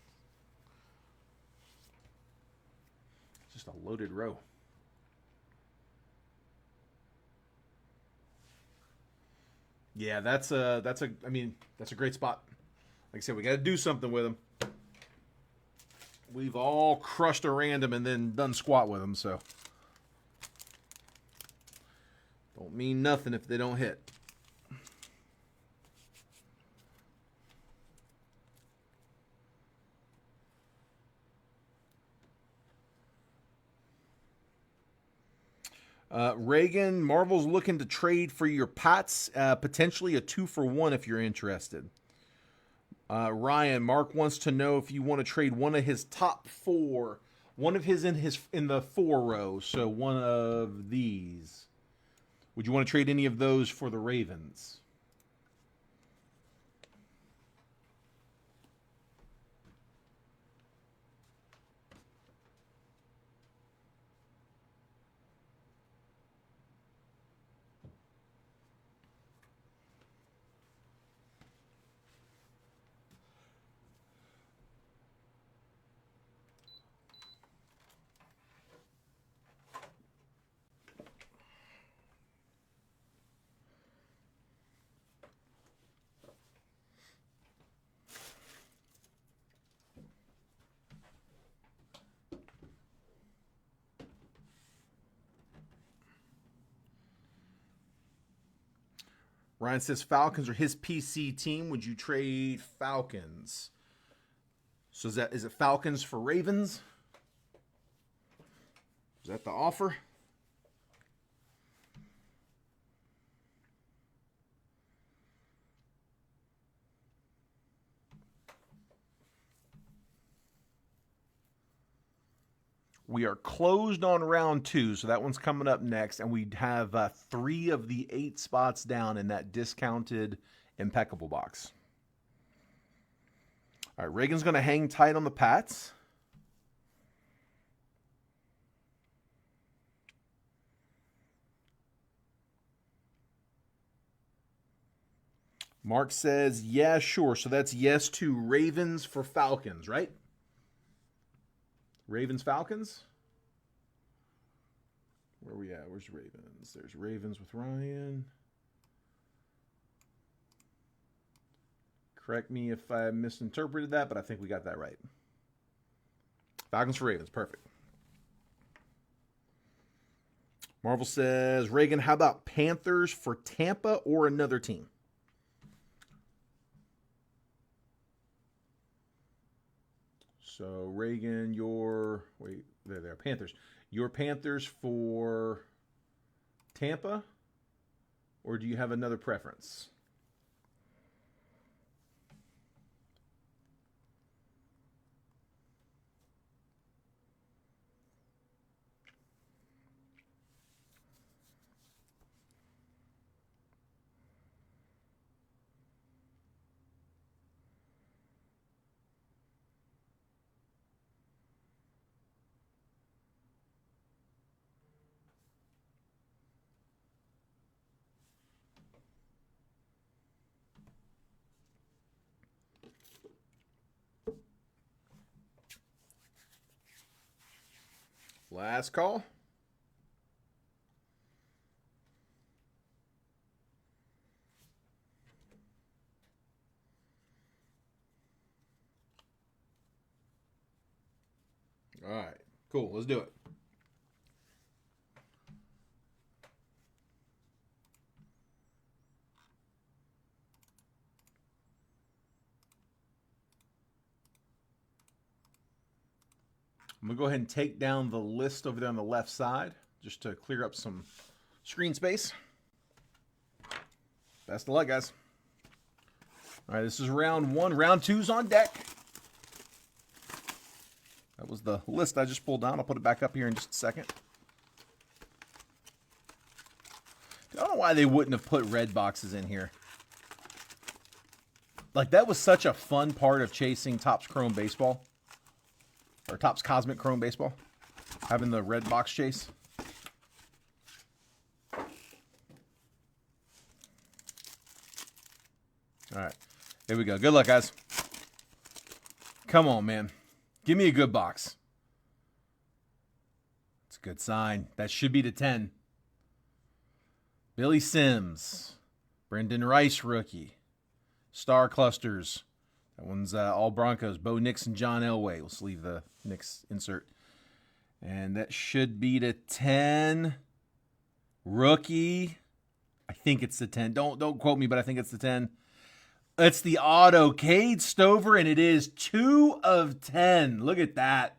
Just a loaded row. Yeah, that's a great spot. Like I said, we got to do something with them. We've all crushed a random and then done squat with them, so don't mean nothing if they don't hit. Reagan, Marvel's looking to trade for your Pats, potentially a 2-for-1 if you're interested. Ryan, Mark wants to know if you want to trade one of his top 4, one of his in the 4 row, so one of these. Would you want to trade any of those for the Ravens? Ryan says Falcons are his PC team. Would you trade Falcons? So is it Falcons for Ravens? Is that the offer? We are closed on round 2, so that one's coming up next, and we have 3 of the 8 spots down in that discounted impeccable box. All right, Reagan's going to hang tight on the Pats. Mark says, yeah, sure. So that's yes to Ravens for Falcons, right? Ravens, Falcons? Where are we at? Where's Ravens? There's Ravens with Ryan. Correct me if I misinterpreted that, but I think we got that right. Falcons for Ravens. Perfect. Marvel says, Reagan, how about Panthers for Tampa or another team? So, Reagan, there, Panthers. Your Panthers for Tampa, or do you have another preference? Last call. All right, cool. Let's do it. I'm going to go ahead and take down the list over there on the left side just to clear up some screen space. Best of luck, guys. All right, this is round 1. Round 2's on deck. That was the list I just pulled down. I'll put it back up here in just a second. I don't know why they wouldn't have put red boxes in here. Like, that was such a fun part of chasing Topps Chrome Baseball. Or Topps Cosmic Chrome Baseball. Having the red box chase. All right. Here we go. Good luck, guys. Come on, man. Give me a good box. It's a good sign. That should be to 10. Billy Sims. Brendan Rice, rookie. Star Clusters. That one's all Broncos. Bo Nix and John Elway. Let's leave the Nix insert. And that should be to 10. Rookie. I think it's the 10. Don't quote me, but I think it's the 10. It's the auto. Cade Stover, and it is 2 of 10. Look at that.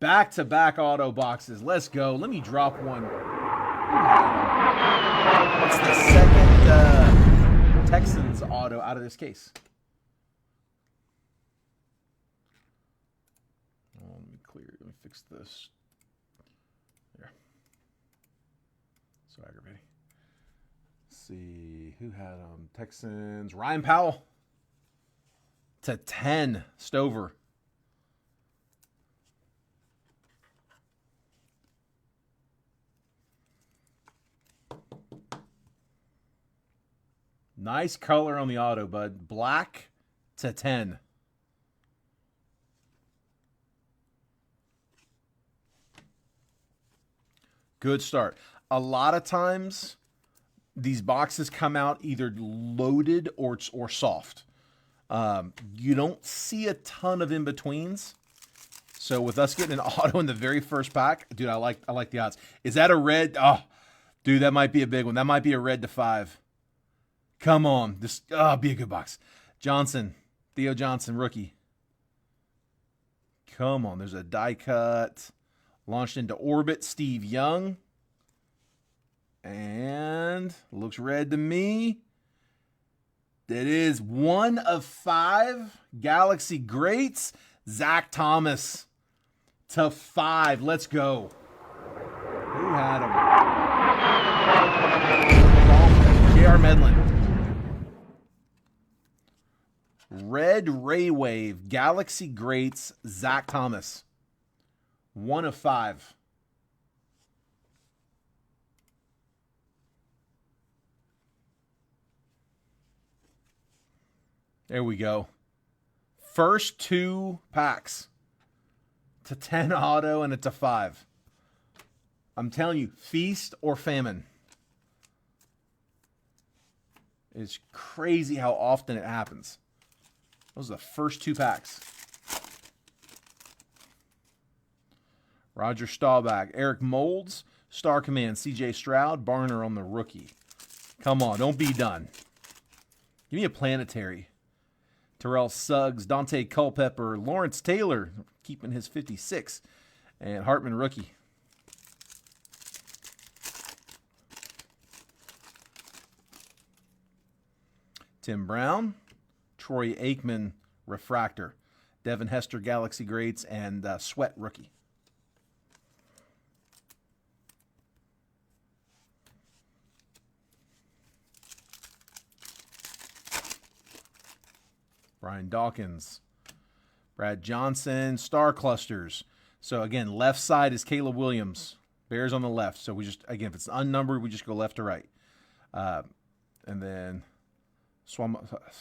Back-to-back auto boxes. Let's go. Let me drop one. What's the second Texans auto out of this case? Oh, let me clear. Let me fix this. There. So aggravating. Let's see. Who had them? Texans. Ryan Powell. To 10. Stover. Nice color on the auto, bud. Black to 10. Good start. A lot of times, these boxes come out either loaded or soft. You don't see a ton of in-betweens. So with us getting an auto in the very first pack, dude, I like the odds. Is that a red? Oh, dude, that might be a big one. That might be a red to 5. Come on. This be a good box. Johnson. Theo Johnson, rookie. Come on. There's a die cut. Launched into orbit. Steve Young. And looks red to me. That is 1 of 5. Galaxy Greats. Zach Thomas to 5. Let's go. Who had him? J.R. Medlin. Red Ray Wave, Galaxy Greats, Zach Thomas. 1 of 5. There we go. First 2 packs. To 10 auto and it's a 5. I'm telling you, feast or famine. It's crazy how often it happens. Those are the first 2 packs. Roger Staubach, Eric Molds, Star Command, CJ Stroud, Barner on the rookie. Come on, don't be done. Give me a planetary. Terrell Suggs, Dante Culpepper, Lawrence Taylor, keeping his 56, and Hartman rookie. Tim Brown, Troy Aikman, Refractor. Devin Hester, Galaxy Greats, and Sweat, rookie. Brian Dawkins. Brad Johnson, Star Clusters. So, again, left side is Caleb Williams. Bears on the left. So, we just, again, if it's unnumbered, we just go left to right. And then Swamatea?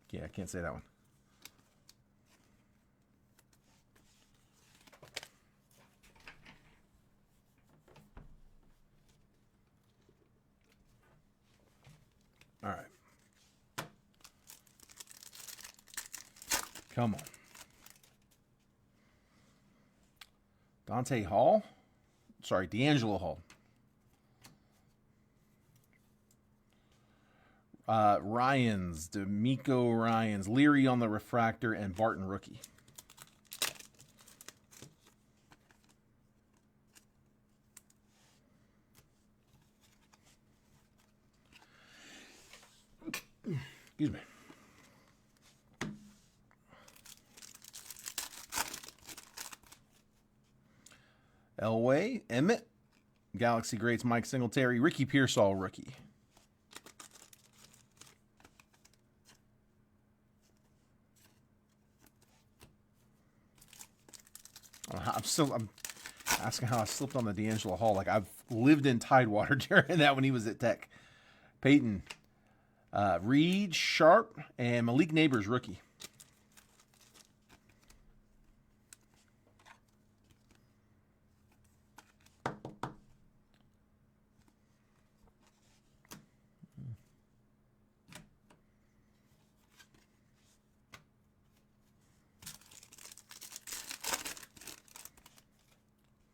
Yeah, I can't say that one. All right. Come on. Dante Hall. Sorry, D'Angelo Hall. Ryans, D'Amico Ryans, Leary on the refractor, and Barton rookie. Excuse me. Elway, Emmett, Galaxy Greats, Mike Singletary, Ricky Pearsall rookie. I'm asking how I slipped on the D'Angelo Hall. Like, I've lived in Tidewater during that when he was at Tech. Peyton, Reed, Sharp, and Malik Neighbors, rookie.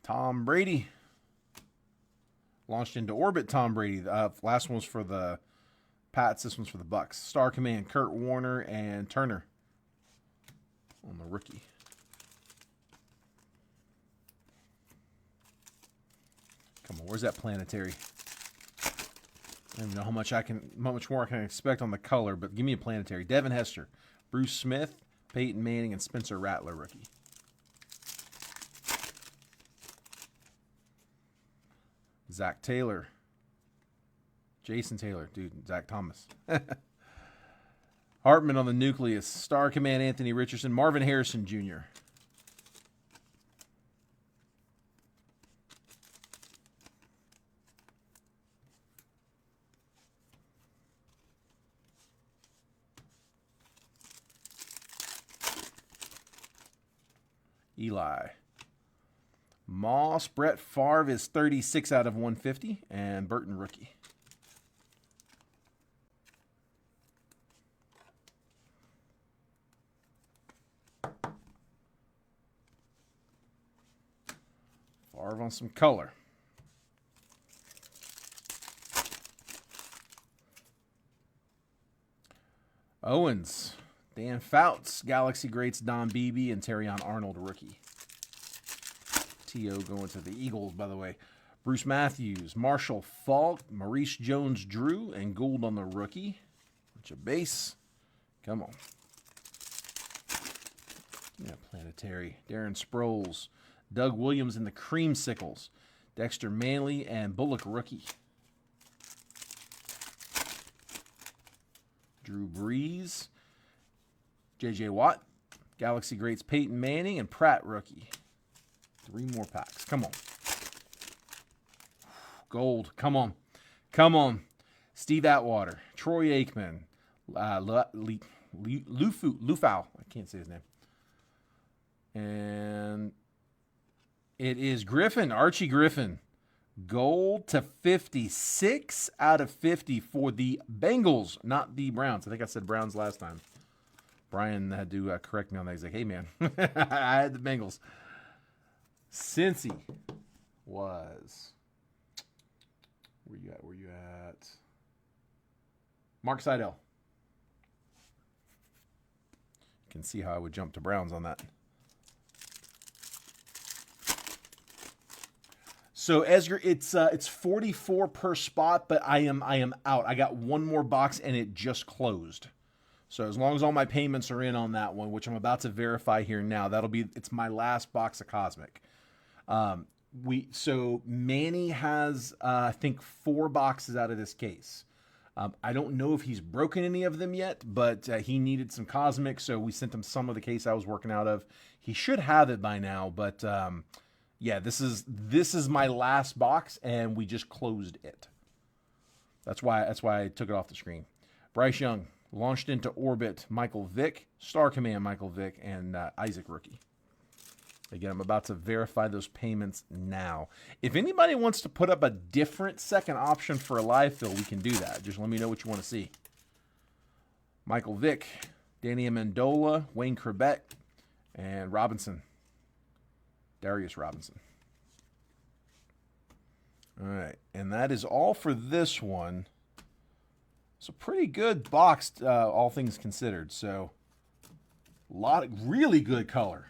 Tom Brady. Launched into orbit, Tom Brady. Last one was for the Pats. This one's for the Bucks. Star Command, Kurt Warner and Turner on the rookie. Come on, where's that planetary? I don't even know how much more I can expect on the color, but give me a planetary. Devin Hester, Bruce Smith, Peyton Manning, and Spencer Rattler rookie. Zach Taylor. Jason Taylor. Dude, Zach Thomas. Hartman on the nucleus. Star Command, Anthony Richardson. Marvin Harrison Jr. Eli. Moss, Brett Favre is 36 out of 150, and Burton rookie. Favre on some color. Owens, Dan Fouts, Galaxy Greats, Don Beebe, and Terrion Arnold rookie. T.O. going to the Eagles, by the way. Bruce Matthews, Marshall Faulk, Maurice Jones-Drew, and Gould on the rookie. Bunch of base. Come on. Yeah, planetary. Darren Sproles, Doug Williams and the Creamsicles. Dexter Manley and Bullock rookie. Drew Brees, J.J. Watt, Galaxy Greats Peyton Manning, and Pratt rookie. 3 more packs. Come on. Gold. Come on. Come on. Steve Atwater, Troy Aikman, Lufau. I can't say his name. And it is Griffin, Archie Griffin. Gold to 56 out of 50 for the Bengals, not the Browns. I think I said Browns last time. Brian had to correct me on that. He's like, hey, man, I had the Bengals. Cincy was, where you at? Mark Seidel. You can see how I would jump to Browns on that. So Esger, it's 44 per spot, but I am out. I got one more box and it just closed. So as long as all my payments are in on that one, which I'm about to verify here now, it's my last box of Cosmic. So Manny has I think 4 boxes out of this case. I don't know if he's broken any of them yet, but he needed some Cosmic, so we sent him some of the case I was working out of. He should have it by now, but yeah, this is my last box, and we just closed it. That's why I took it off the screen. Bryce Young, Launched into Orbit, Michael Vick, Star Command, Michael Vick, and Isaac rookie. Again, I'm about to verify those payments now. If anybody wants to put up a different second option for a live fill, we can do that. Just let me know what you want to see. Michael Vick, Danny Amendola, Wayne Chrebet, and Robinson. Darius Robinson. All right, and that is all for this one. It's a pretty good box, all things considered. So, a lot of really good color.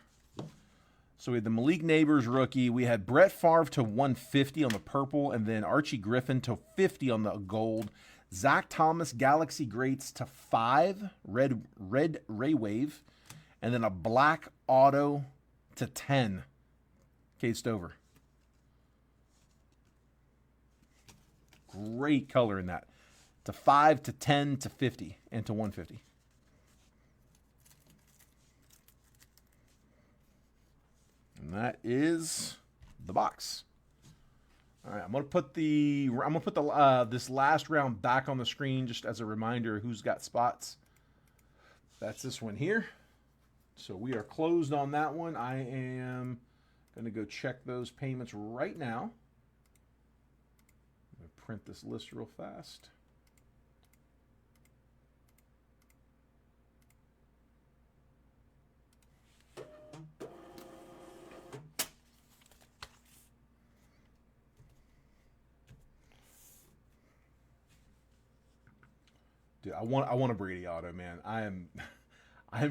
So we had the Malik Neighbors rookie. We had Brett Favre to 150 on the purple, and then Archie Griffin to 50 on the gold. Zach Thomas Galaxy Greats to 5, red Ray Wave, and then a black auto to 10. Cade Stover. Great color in that. To 5, to 10, to 50, and to 150. And that is the box. All right, I'm gonna put this last round back on the screen just as a reminder who's got spots. That's this one here. So we are closed on that one. I am gonna go check those payments right now. I'm gonna print this list real fast. good. I want a Brady auto, man. I'm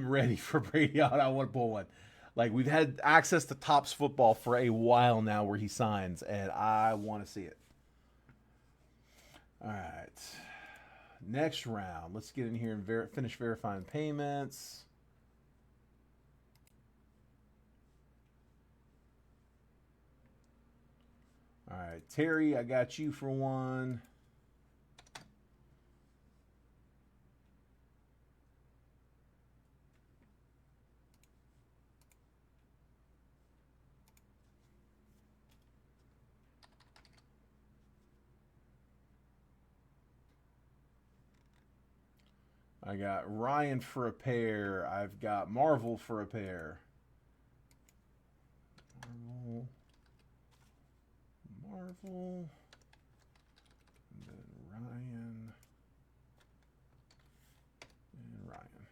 ready for Brady auto. I want to pull one. Like, we've had access to Topps football for a while now where he signs, and I want to see it. All right. Next round. Let's get in here and finish verifying payments. All right, Terry, I got you for one. I got Ryan for a pair. I've got Marvel for a pair. Marvel. And then Ryan. And Ryan.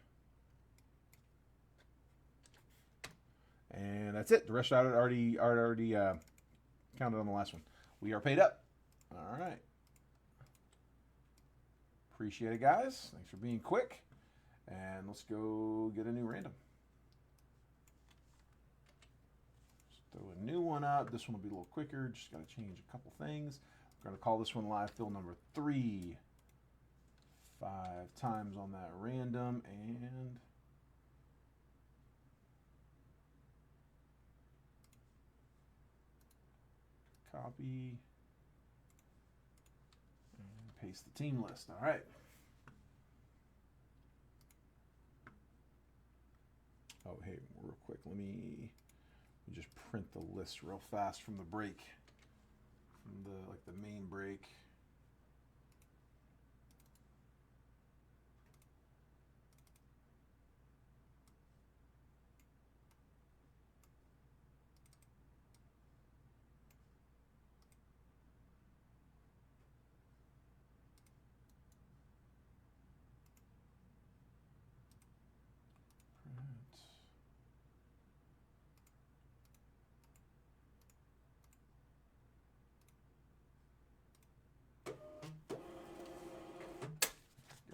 And that's it. The rest I already counted on the last one. We are paid up. All right. Appreciate it, guys. Thanks for being quick. And let's go get a new random. Let's throw a new one up. This one will be a little quicker. Just got to change a couple things. We're going to call this one live fill number 3. 5 times on that random. And copy. Paste the team list. All right. Oh, hey, real quick, let me just print the list real fast from the break, from the main break.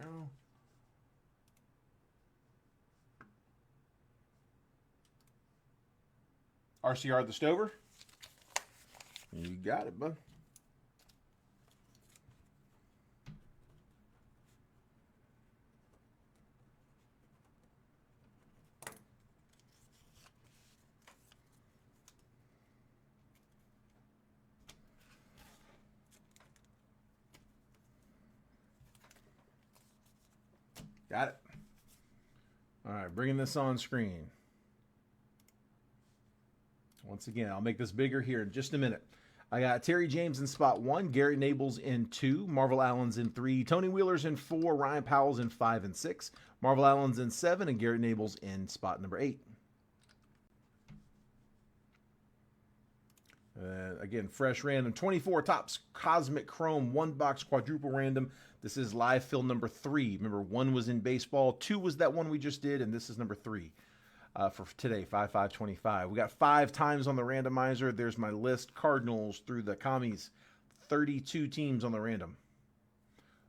Go. RCR the Stover. You got it, bud. Got it. All right, bringing this on screen. Once again, I'll make this bigger here in just a minute. I got Terry James in spot 1, Garrett Nables in 2, Marvel Allen's in 3, Tony Wheeler's in 4, Ryan Powell's in 5 and 6, Marvel Allen's in 7, and Garrett Nables in spot number 8. Again, fresh random. 24 Topps Cosmic Chrome 1-box quadruple random. This is live fill number 3. Remember, 1 was in baseball, 2 was that one we just did, and this is number 3 for today, 5/5/25. We got 5 times on the randomizer. There's my list. Cardinals through the commies. 32 teams on the random.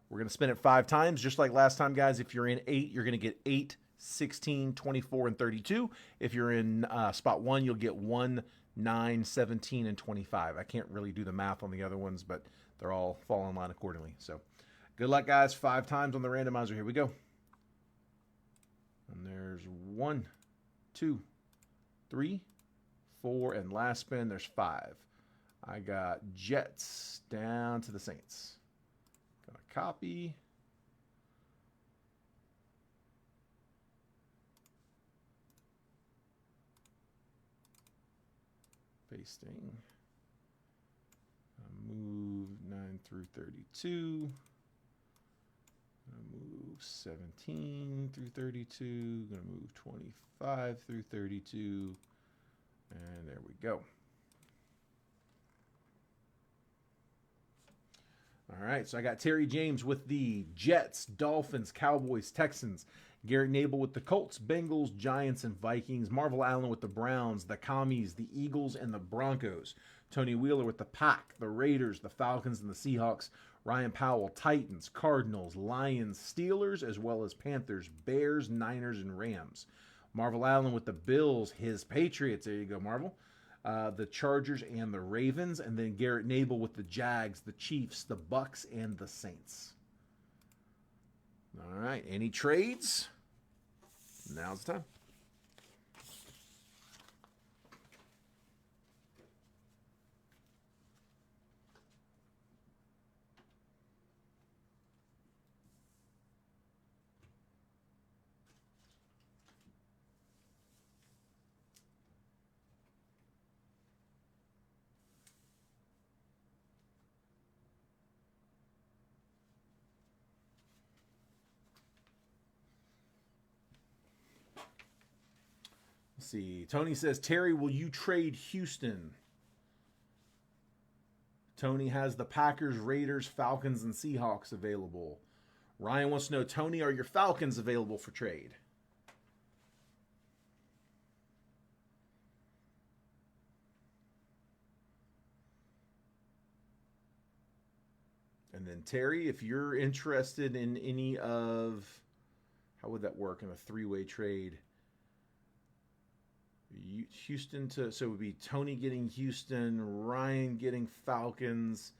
We're going to spin it 5 times, just like last time, guys. If you're in 8, you're going to get 8, 16, 24, and 32. If you're in spot 1, you'll get 1, 9, 17, and 25. I can't really do the math on the other ones, but they're all fall in line accordingly. So good luck, guys. 5 times on the randomizer. Here we go. And there's 1, 2, 3, 4, and last spin, there's 5. I got Jets down to the Saints. Gonna copy. Pasting. Move 9 through 32. Move 17 through 32. Gonna move 25 through 32. And there we go. All right, so I got Terry James with the Jets, Dolphins, Cowboys, Texans. Garrett Nable with the Colts, Bengals, Giants, and Vikings. Marvel Allen with the Browns, the Commies, the Eagles, and the Broncos. Tony Wheeler with the Pack, the Raiders, the Falcons, and the Seahawks. Ryan Powell, Titans, Cardinals, Lions, Steelers, as well as Panthers, Bears, Niners, and Rams. Marvel Allen with the Bills, his Patriots. There you go, Marvel. The Chargers and the Ravens. And then Garrett Nabel with the Jags, the Chiefs, the Bucks, and the Saints. All right, any trades? Now's the time. See, Tony says, Terry, will you trade Houston? Tony has the Packers, Raiders, Falcons, and Seahawks available. Ryan wants to know, Tony, are your Falcons available for trade? And then Terry, if you're interested in any of, how would that work in a three-way trade? Houston to, so it would be Tony getting Houston, Ryan getting Falcons,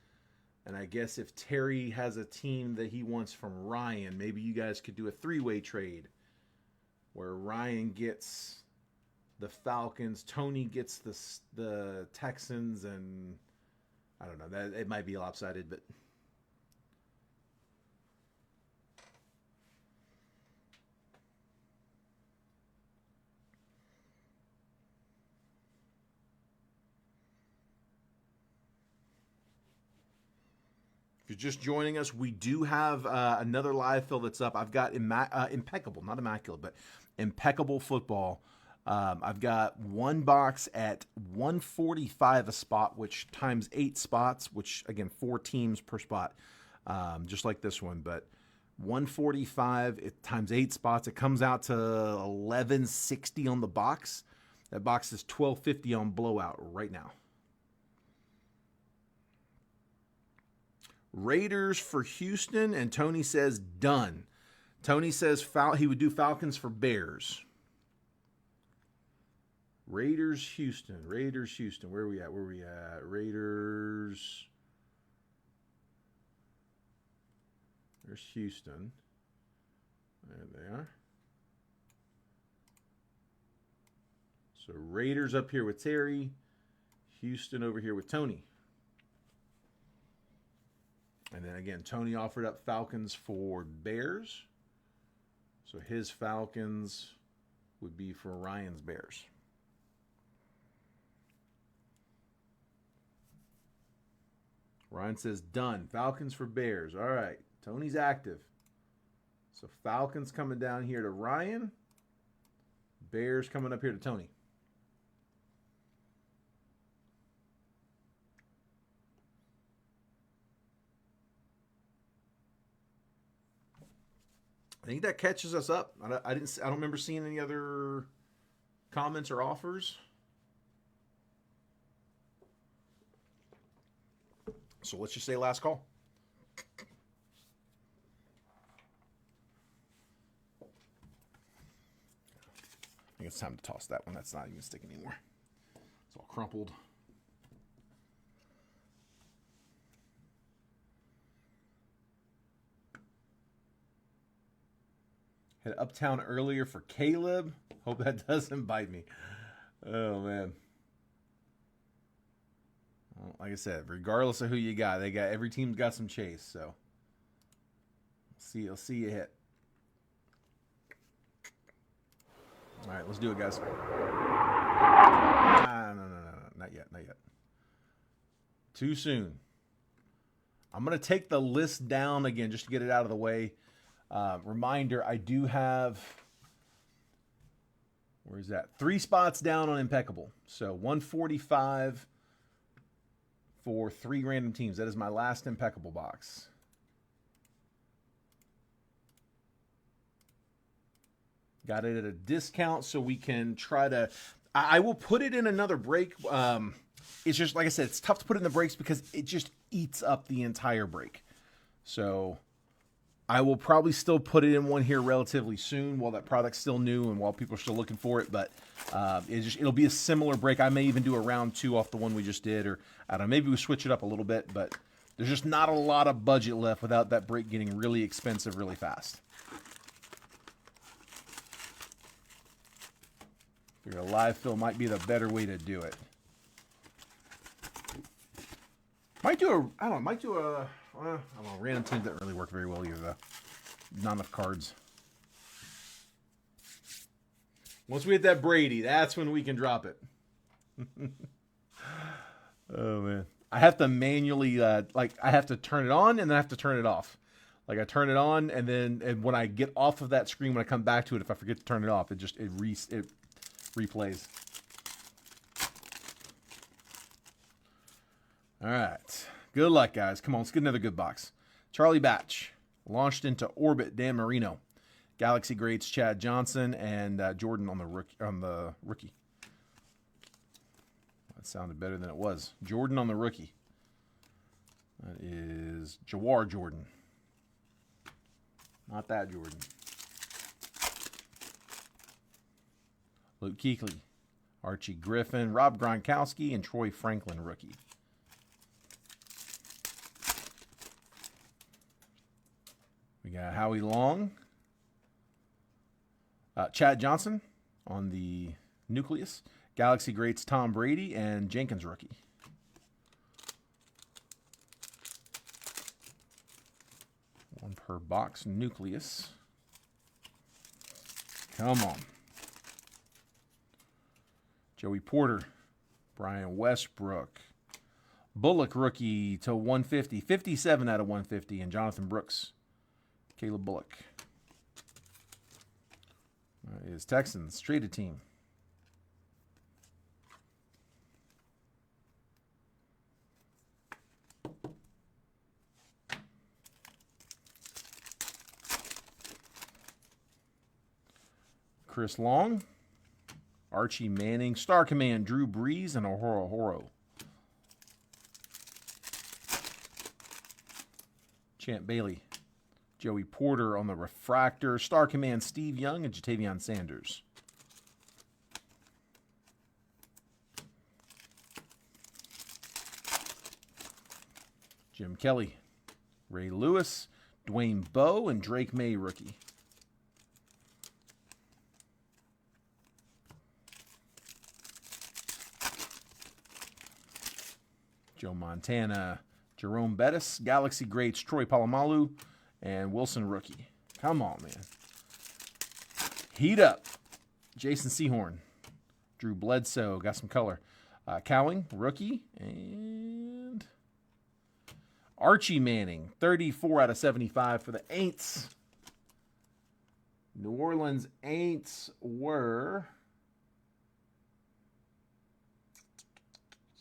and I guess if Terry has a team that he wants from Ryan, maybe you guys could do a three-way trade where Ryan gets the Falcons, Tony gets the Texans, and I don't know, that it might be lopsided, but if you're just joining us, we do have another live fill that's up. I've got impeccable, not immaculate, but impeccable football. I've got one box at $145 a spot, which times 8 spots, which again 4 teams per spot, just like this one. But $145 times 8 spots, it comes out to $11.60 on the box. That box is $12.50 on blowout right now. Raiders for Houston, and Tony says done. Tony says he would do Falcons for Bears. Raiders, Houston. Where are we at? Raiders. There's Houston. There they are. So Raiders up here with Terry. Houston over here with Tony. And then again, Tony offered up Falcons for Bears. So his Falcons would be for Ryan's Bears. Ryan says done. Falcons for Bears. All right. Tony's active. So Falcons coming down here to Ryan. Bears coming up here to Tony. I think that catches us up. I don't remember seeing any other comments or offers. So let's just say last call. I think it's time to toss that one. That's not even sticking anymore. It's all crumpled. Had Uptown earlier for Caleb. Hope that doesn't bite me. Oh, man. Well, like I said, regardless of who you got, every team's got some chase. So, I'll see you hit. All right, let's do it, guys. No, not yet. Too soon. I'm going to take the list down again just to get it out of the way. Reminder, I do have, where is that? 3 spots down on Impeccable. So 145 for 3 random teams. That is my last Impeccable box. Got it at a discount so we can try to, I will put it in another break. it's just, like I said, it's tough to put in the breaks because it just eats up the entire break. So I will probably still put it in one here relatively soon while that product's still new and while people are still looking for it. But it'll be a similar break. I may even do a round 2 off the one we just did, or I don't know, maybe we switch it up a little bit. But there's just not a lot of budget left without that break getting really expensive really fast. Figure a live fill might be the better way to do it. Might do a, I don't know, random team doesn't really work very well either, though. Not enough cards. Once we hit that Brady, that's when we can drop it. Oh, man. I have to manually, I have to turn it on and then I have to turn it off. Like, I turn it on and then when I get off of that screen, when I come back to it, if I forget to turn it off, it replays. All right. Good luck, guys. Come on, let's get another good box. Charlie Batch, launched into orbit, Dan Marino. Galaxy greats Chad Johnson and Jordan on the rookie. That sounded better than it was. Jordan on the rookie. That is Jawar Jordan. Not that Jordan. Luke Kuechly, Archie Griffin, Rob Gronkowski, and Troy Franklin rookie. We got Howie Long, Chad Johnson on the nucleus, Galaxy greats Tom Brady, and Jenkins rookie. One per box nucleus. Come on. Joey Porter, Brian Westbrook, Bullock rookie to 150, 57 out of 150, and Jonathan Brooks. Caleb Bullock. That is Texans, traded team. Chris Long, Archie Manning, Star Command, Drew Brees, and Ohoro Horo. Champ Bailey. Joey Porter on the refractor. Star Command, Steve Young and Jatavion Sanders. Jim Kelly, Ray Lewis, Dwayne Bowe, and Drake May rookie. Joe Montana, Jerome Bettis, Galaxy greats Troy Polamalu, and Wilson rookie. Come on, man. Heat up. Jason Sehorn. Drew Bledsoe. Got some color. Cowing, rookie. And Archie Manning. 34 out of 75 for the Aints. New Orleans Aints were...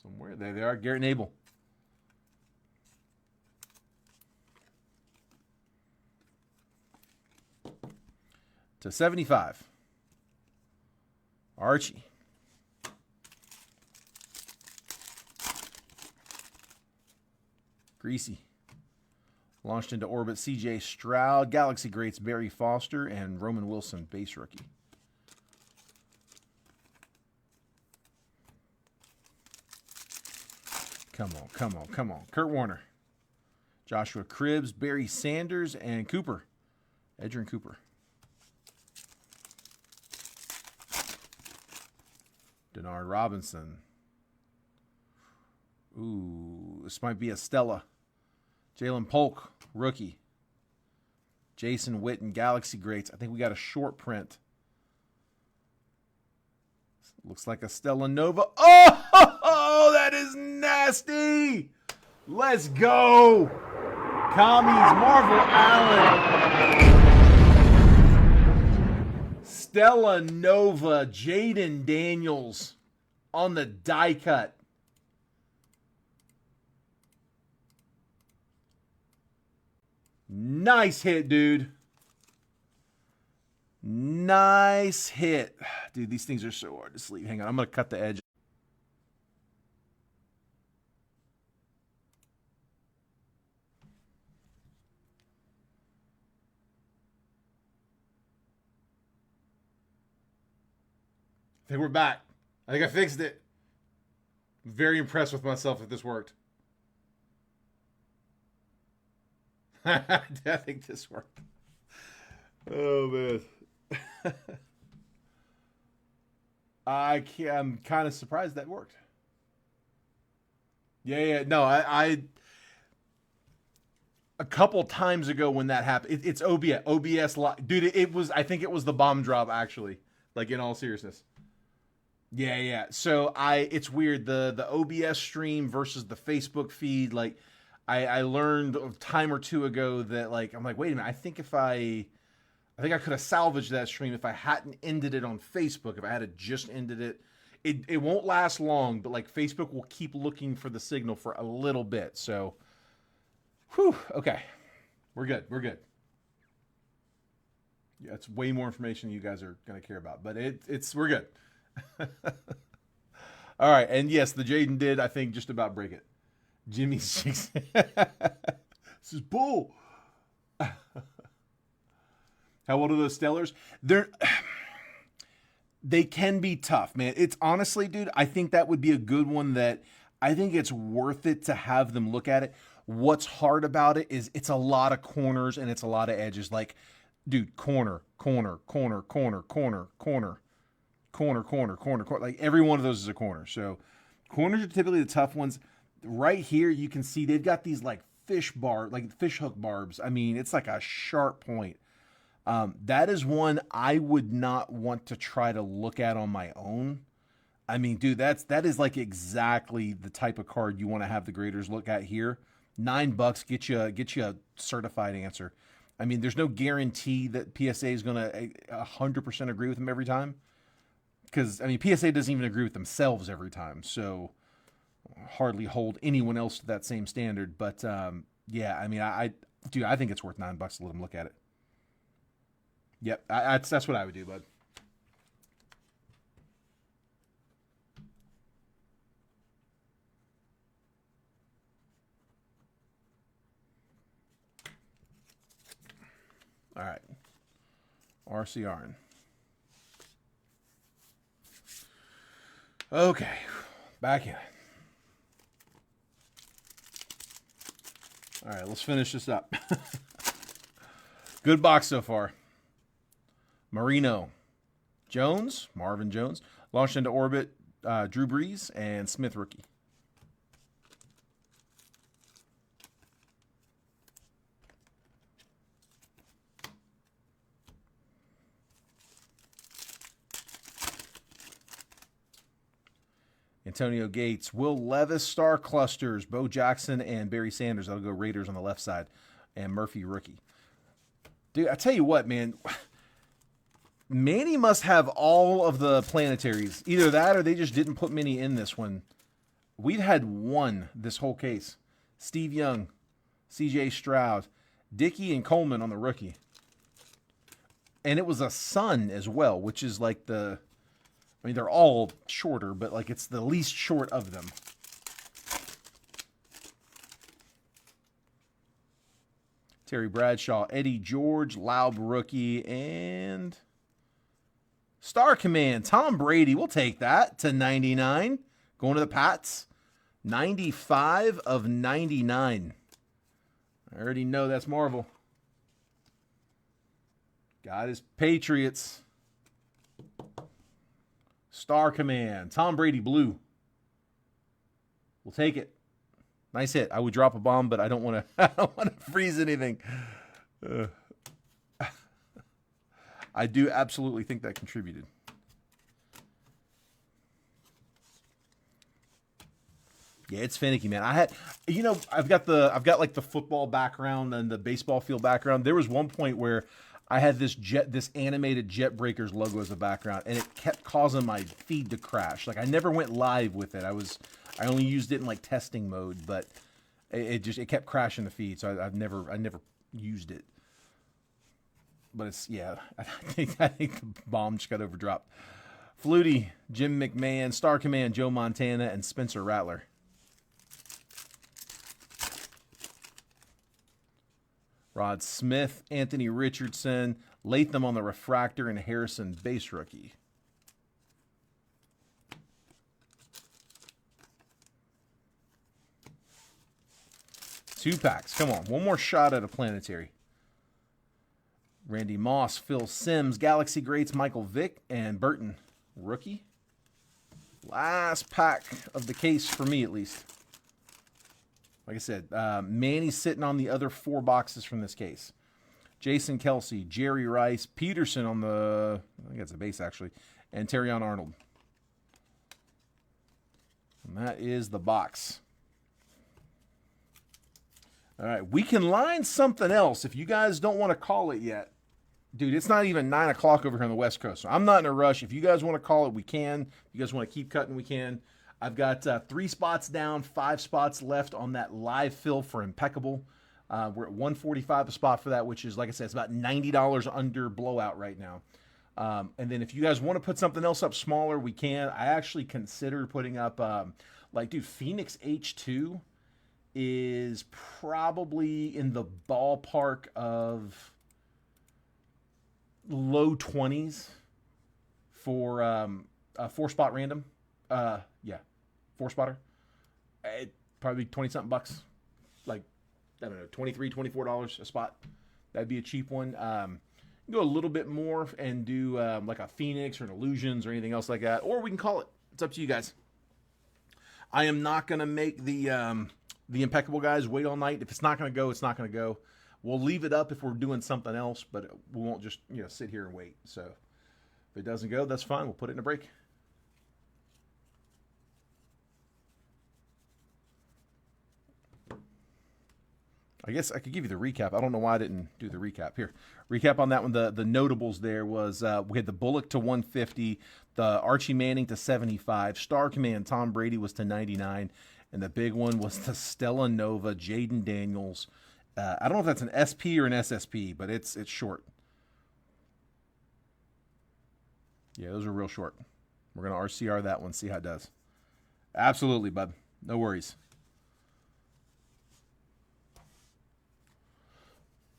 somewhere. There they are. Garrett Nabel. To 75. Archie. Greasy. Launched into orbit, C.J. Stroud. Galaxy greats Barry Foster and Roman Wilson, base rookie. Come on, come on, come on. Kurt Warner. Joshua Cribbs, Barry Sanders, and Cooper. Edgerrin Cooper. Denard Robinson. Ooh, this might be a Stella. Jalen Polk, rookie. Jason Witten, Galaxy greats. I think we got a short print. Looks like a Stella Nova. Oh, that is nasty. Let's go. Commies, Marvel Allen. Stella Nova, Jaden Daniels on the die cut. Nice hit, dude. Nice hit. Dude, these things are so hard to sleeve. Hang on, I'm going to cut the edge. I think we're back. I think I fixed it. Very impressed with myself that this worked. I think this worked. Oh, man. I'm kind of surprised that worked. Yeah. No, I a couple times ago when that happened, it's OBS. Dude, it was, I think it was the bomb drop, actually. Like, in all seriousness. Yeah. So it's weird, the OBS stream versus the Facebook feed. Like, I learned a time or two ago that, like, I'm like, wait a minute, I think I could have salvaged that stream if I hadn't ended it on Facebook. If I had just ended it, it won't last long, but like Facebook will keep looking for the signal for a little bit. So, whew, okay, we're good. Yeah, it's way more information than you guys are gonna care about, but we're good. All right, and yes, the Jaden did, I think, just about break it. Jimmy's 6. This is bull. How old are those Stellars? They can be tough, man. It's honestly, dude, I think that would be a good one that I think it's worth it to have them look at it. What's hard about it is it's a lot of corners and it's a lot of edges. Like, dude, corner. Like, every one of those is a corner. So corners are typically the tough ones. Right here, you can see they've got these like fish hook barbs. I mean, it's like a sharp point. That is one I would not want to try to look at on my own. I mean, dude, that is like exactly the type of card you want to have the graders look at here. $9 get you a certified answer. I mean, there's no guarantee that PSA is going to 100% agree with them every time. Because, I mean, PSA doesn't even agree with themselves every time. So, hardly hold anyone else to that same standard. But, yeah, I mean, I think it's worth $9 to let them look at it. Yep, that's what I would do, bud. All right. RCRing. Okay, back in. All right, let's finish this up. Good box so far. Marino, Jones, Marvin Jones, launched into orbit, Drew Brees, and Smith rookie. Antonio Gates, Will Levis, Star Clusters, Bo Jackson, and Barry Sanders. That'll go Raiders on the left side, and Murphy rookie. Dude, I tell you what, man. Manny must have all of the planetaries. Either that or they just didn't put many in this one. We've had one this whole case. Steve Young, CJ Stroud, Dickey, and Coleman on the rookie. And it was a Sun as well, which is like I mean, they're all shorter, but like it's the least short of them. Terry Bradshaw, Eddie George, Laub rookie, and Star Command, Tom Brady. We'll take that to 99. Going to the Pats. 95 of 99. I already know that's Marvel. Got his Patriots. Star Command, Tom Brady blue. We'll take it. Nice hit. I would drop a bomb, but I don't want to. I don't want to freeze anything. I do absolutely think that contributed. Yeah, it's finicky, man. I've got like the football background and the baseball field background. There was one point where I had this animated Jet Breakers logo as a background, and it kept causing my feed to crash. Like, I never went live with it. I only used it in like testing mode, but it kept crashing the feed. So I never used it. But I think the bomb just got overdropped. Flutie, Jim McMahon, Star Command, Joe Montana, and Spencer Rattler. Rod Smith, Anthony Richardson, Latham on the refractor, and Harrison base rookie. 2 packs. Come on. One more shot at a planetary. Randy Moss, Phil Simms, Galaxy Greats, Michael Vick, and Burton, rookie. Last pack of the case for me, at least. Like I said, Manny's sitting on the other 4 boxes from this case. Jason Kelsey, Jerry Rice, Peterson on the, I think that's a base actually, and Terrion Arnold. And that is the box. All right, we can line something else if you guys don't want to call it yet. Dude, it's not even 9 o'clock over here on the West Coast, so I'm not in a rush. If you guys want to call it, we can. If you guys want to keep cutting, we can. I've got 3 spots down, 5 spots left on that live fill for Impeccable. We're at $145 a spot for that, which is, like I said, it's about $90 under blowout right now. And then if you guys want to put something else up smaller, we can. I actually considered putting up, dude, Phoenix H2 is probably in the ballpark of low 20s for a 4-spot random. Yeah, 4-spotter. It'd probably be 20-something bucks. Like, I don't know, $23, $24 a spot. That'd be a cheap one. Go a little bit more and do like a Phoenix or an Illusions or anything else like that. Or we can call it. It's up to you guys. I am not going to make the Impeccable guys wait all night. If it's not going to go, it's not going to go. We'll leave it up if we're doing something else, but we won't just sit here and wait. So if it doesn't go, that's fine. We'll put it in a break. I guess I could give you the recap. I don't know why I didn't do the recap. Here, recap on that one. The notables there was we had the Bullock to 150, the Archie Manning to 75, Star Command Tom Brady was to 99, and the big one was the Stella Nova Jaden Daniels. I don't know if that's an SP or an SSP, but it's short. Yeah, those are real short. We're going to RCR that one, see how it does. Absolutely, bud. No worries.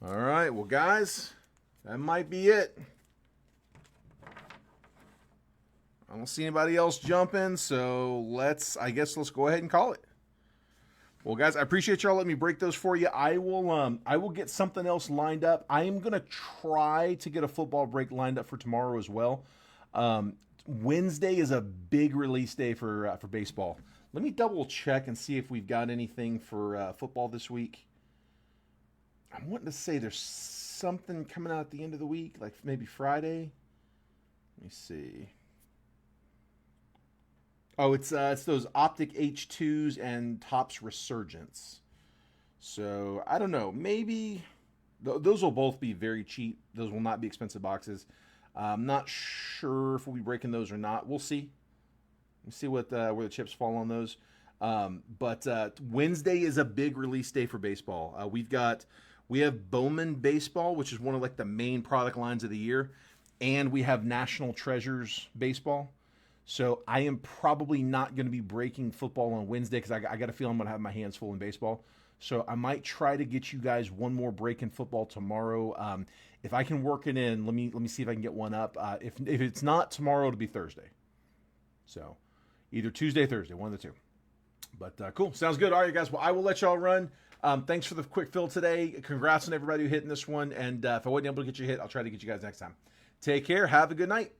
All right, well, guys, that might be it. I don't see anybody else jumping, so I guess let's go ahead and call it. Well, guys, I appreciate y'all letting me break those for you. I will get something else lined up. I am gonna try to get a football break lined up for tomorrow as well. Wednesday is a big release day for baseball. Let me double check and see if we've got anything for football this week. I'm wanting to say there's something coming out at the end of the week, like maybe Friday. Let me see. Oh, it's those Optic H2s and Topps Resurgence. So, I don't know. Maybe those will both be very cheap. Those will not be expensive boxes. I'm not sure if we'll be breaking those or not. We'll see. We'll see what where the chips fall on those. But Wednesday is a big release day for baseball. We have Bowman Baseball, which is one of like the main product lines of the year, and we have National Treasures Baseball. So I am probably not going to be breaking football on Wednesday because I got a feeling I'm going to have my hands full in baseball. So I might try to get you guys one more break in football tomorrow. If I can work it in, let me see if I can get one up. If it's not tomorrow, it'll be Thursday. So either Tuesday or Thursday, one of the two. But cool. Sounds good. All right, guys. Well, I will let y'all run. Thanks for the quick fill today. Congrats on everybody who hit in this one. And if I wasn't able to get you hit, I'll try to get you guys next time. Take care. Have a good night.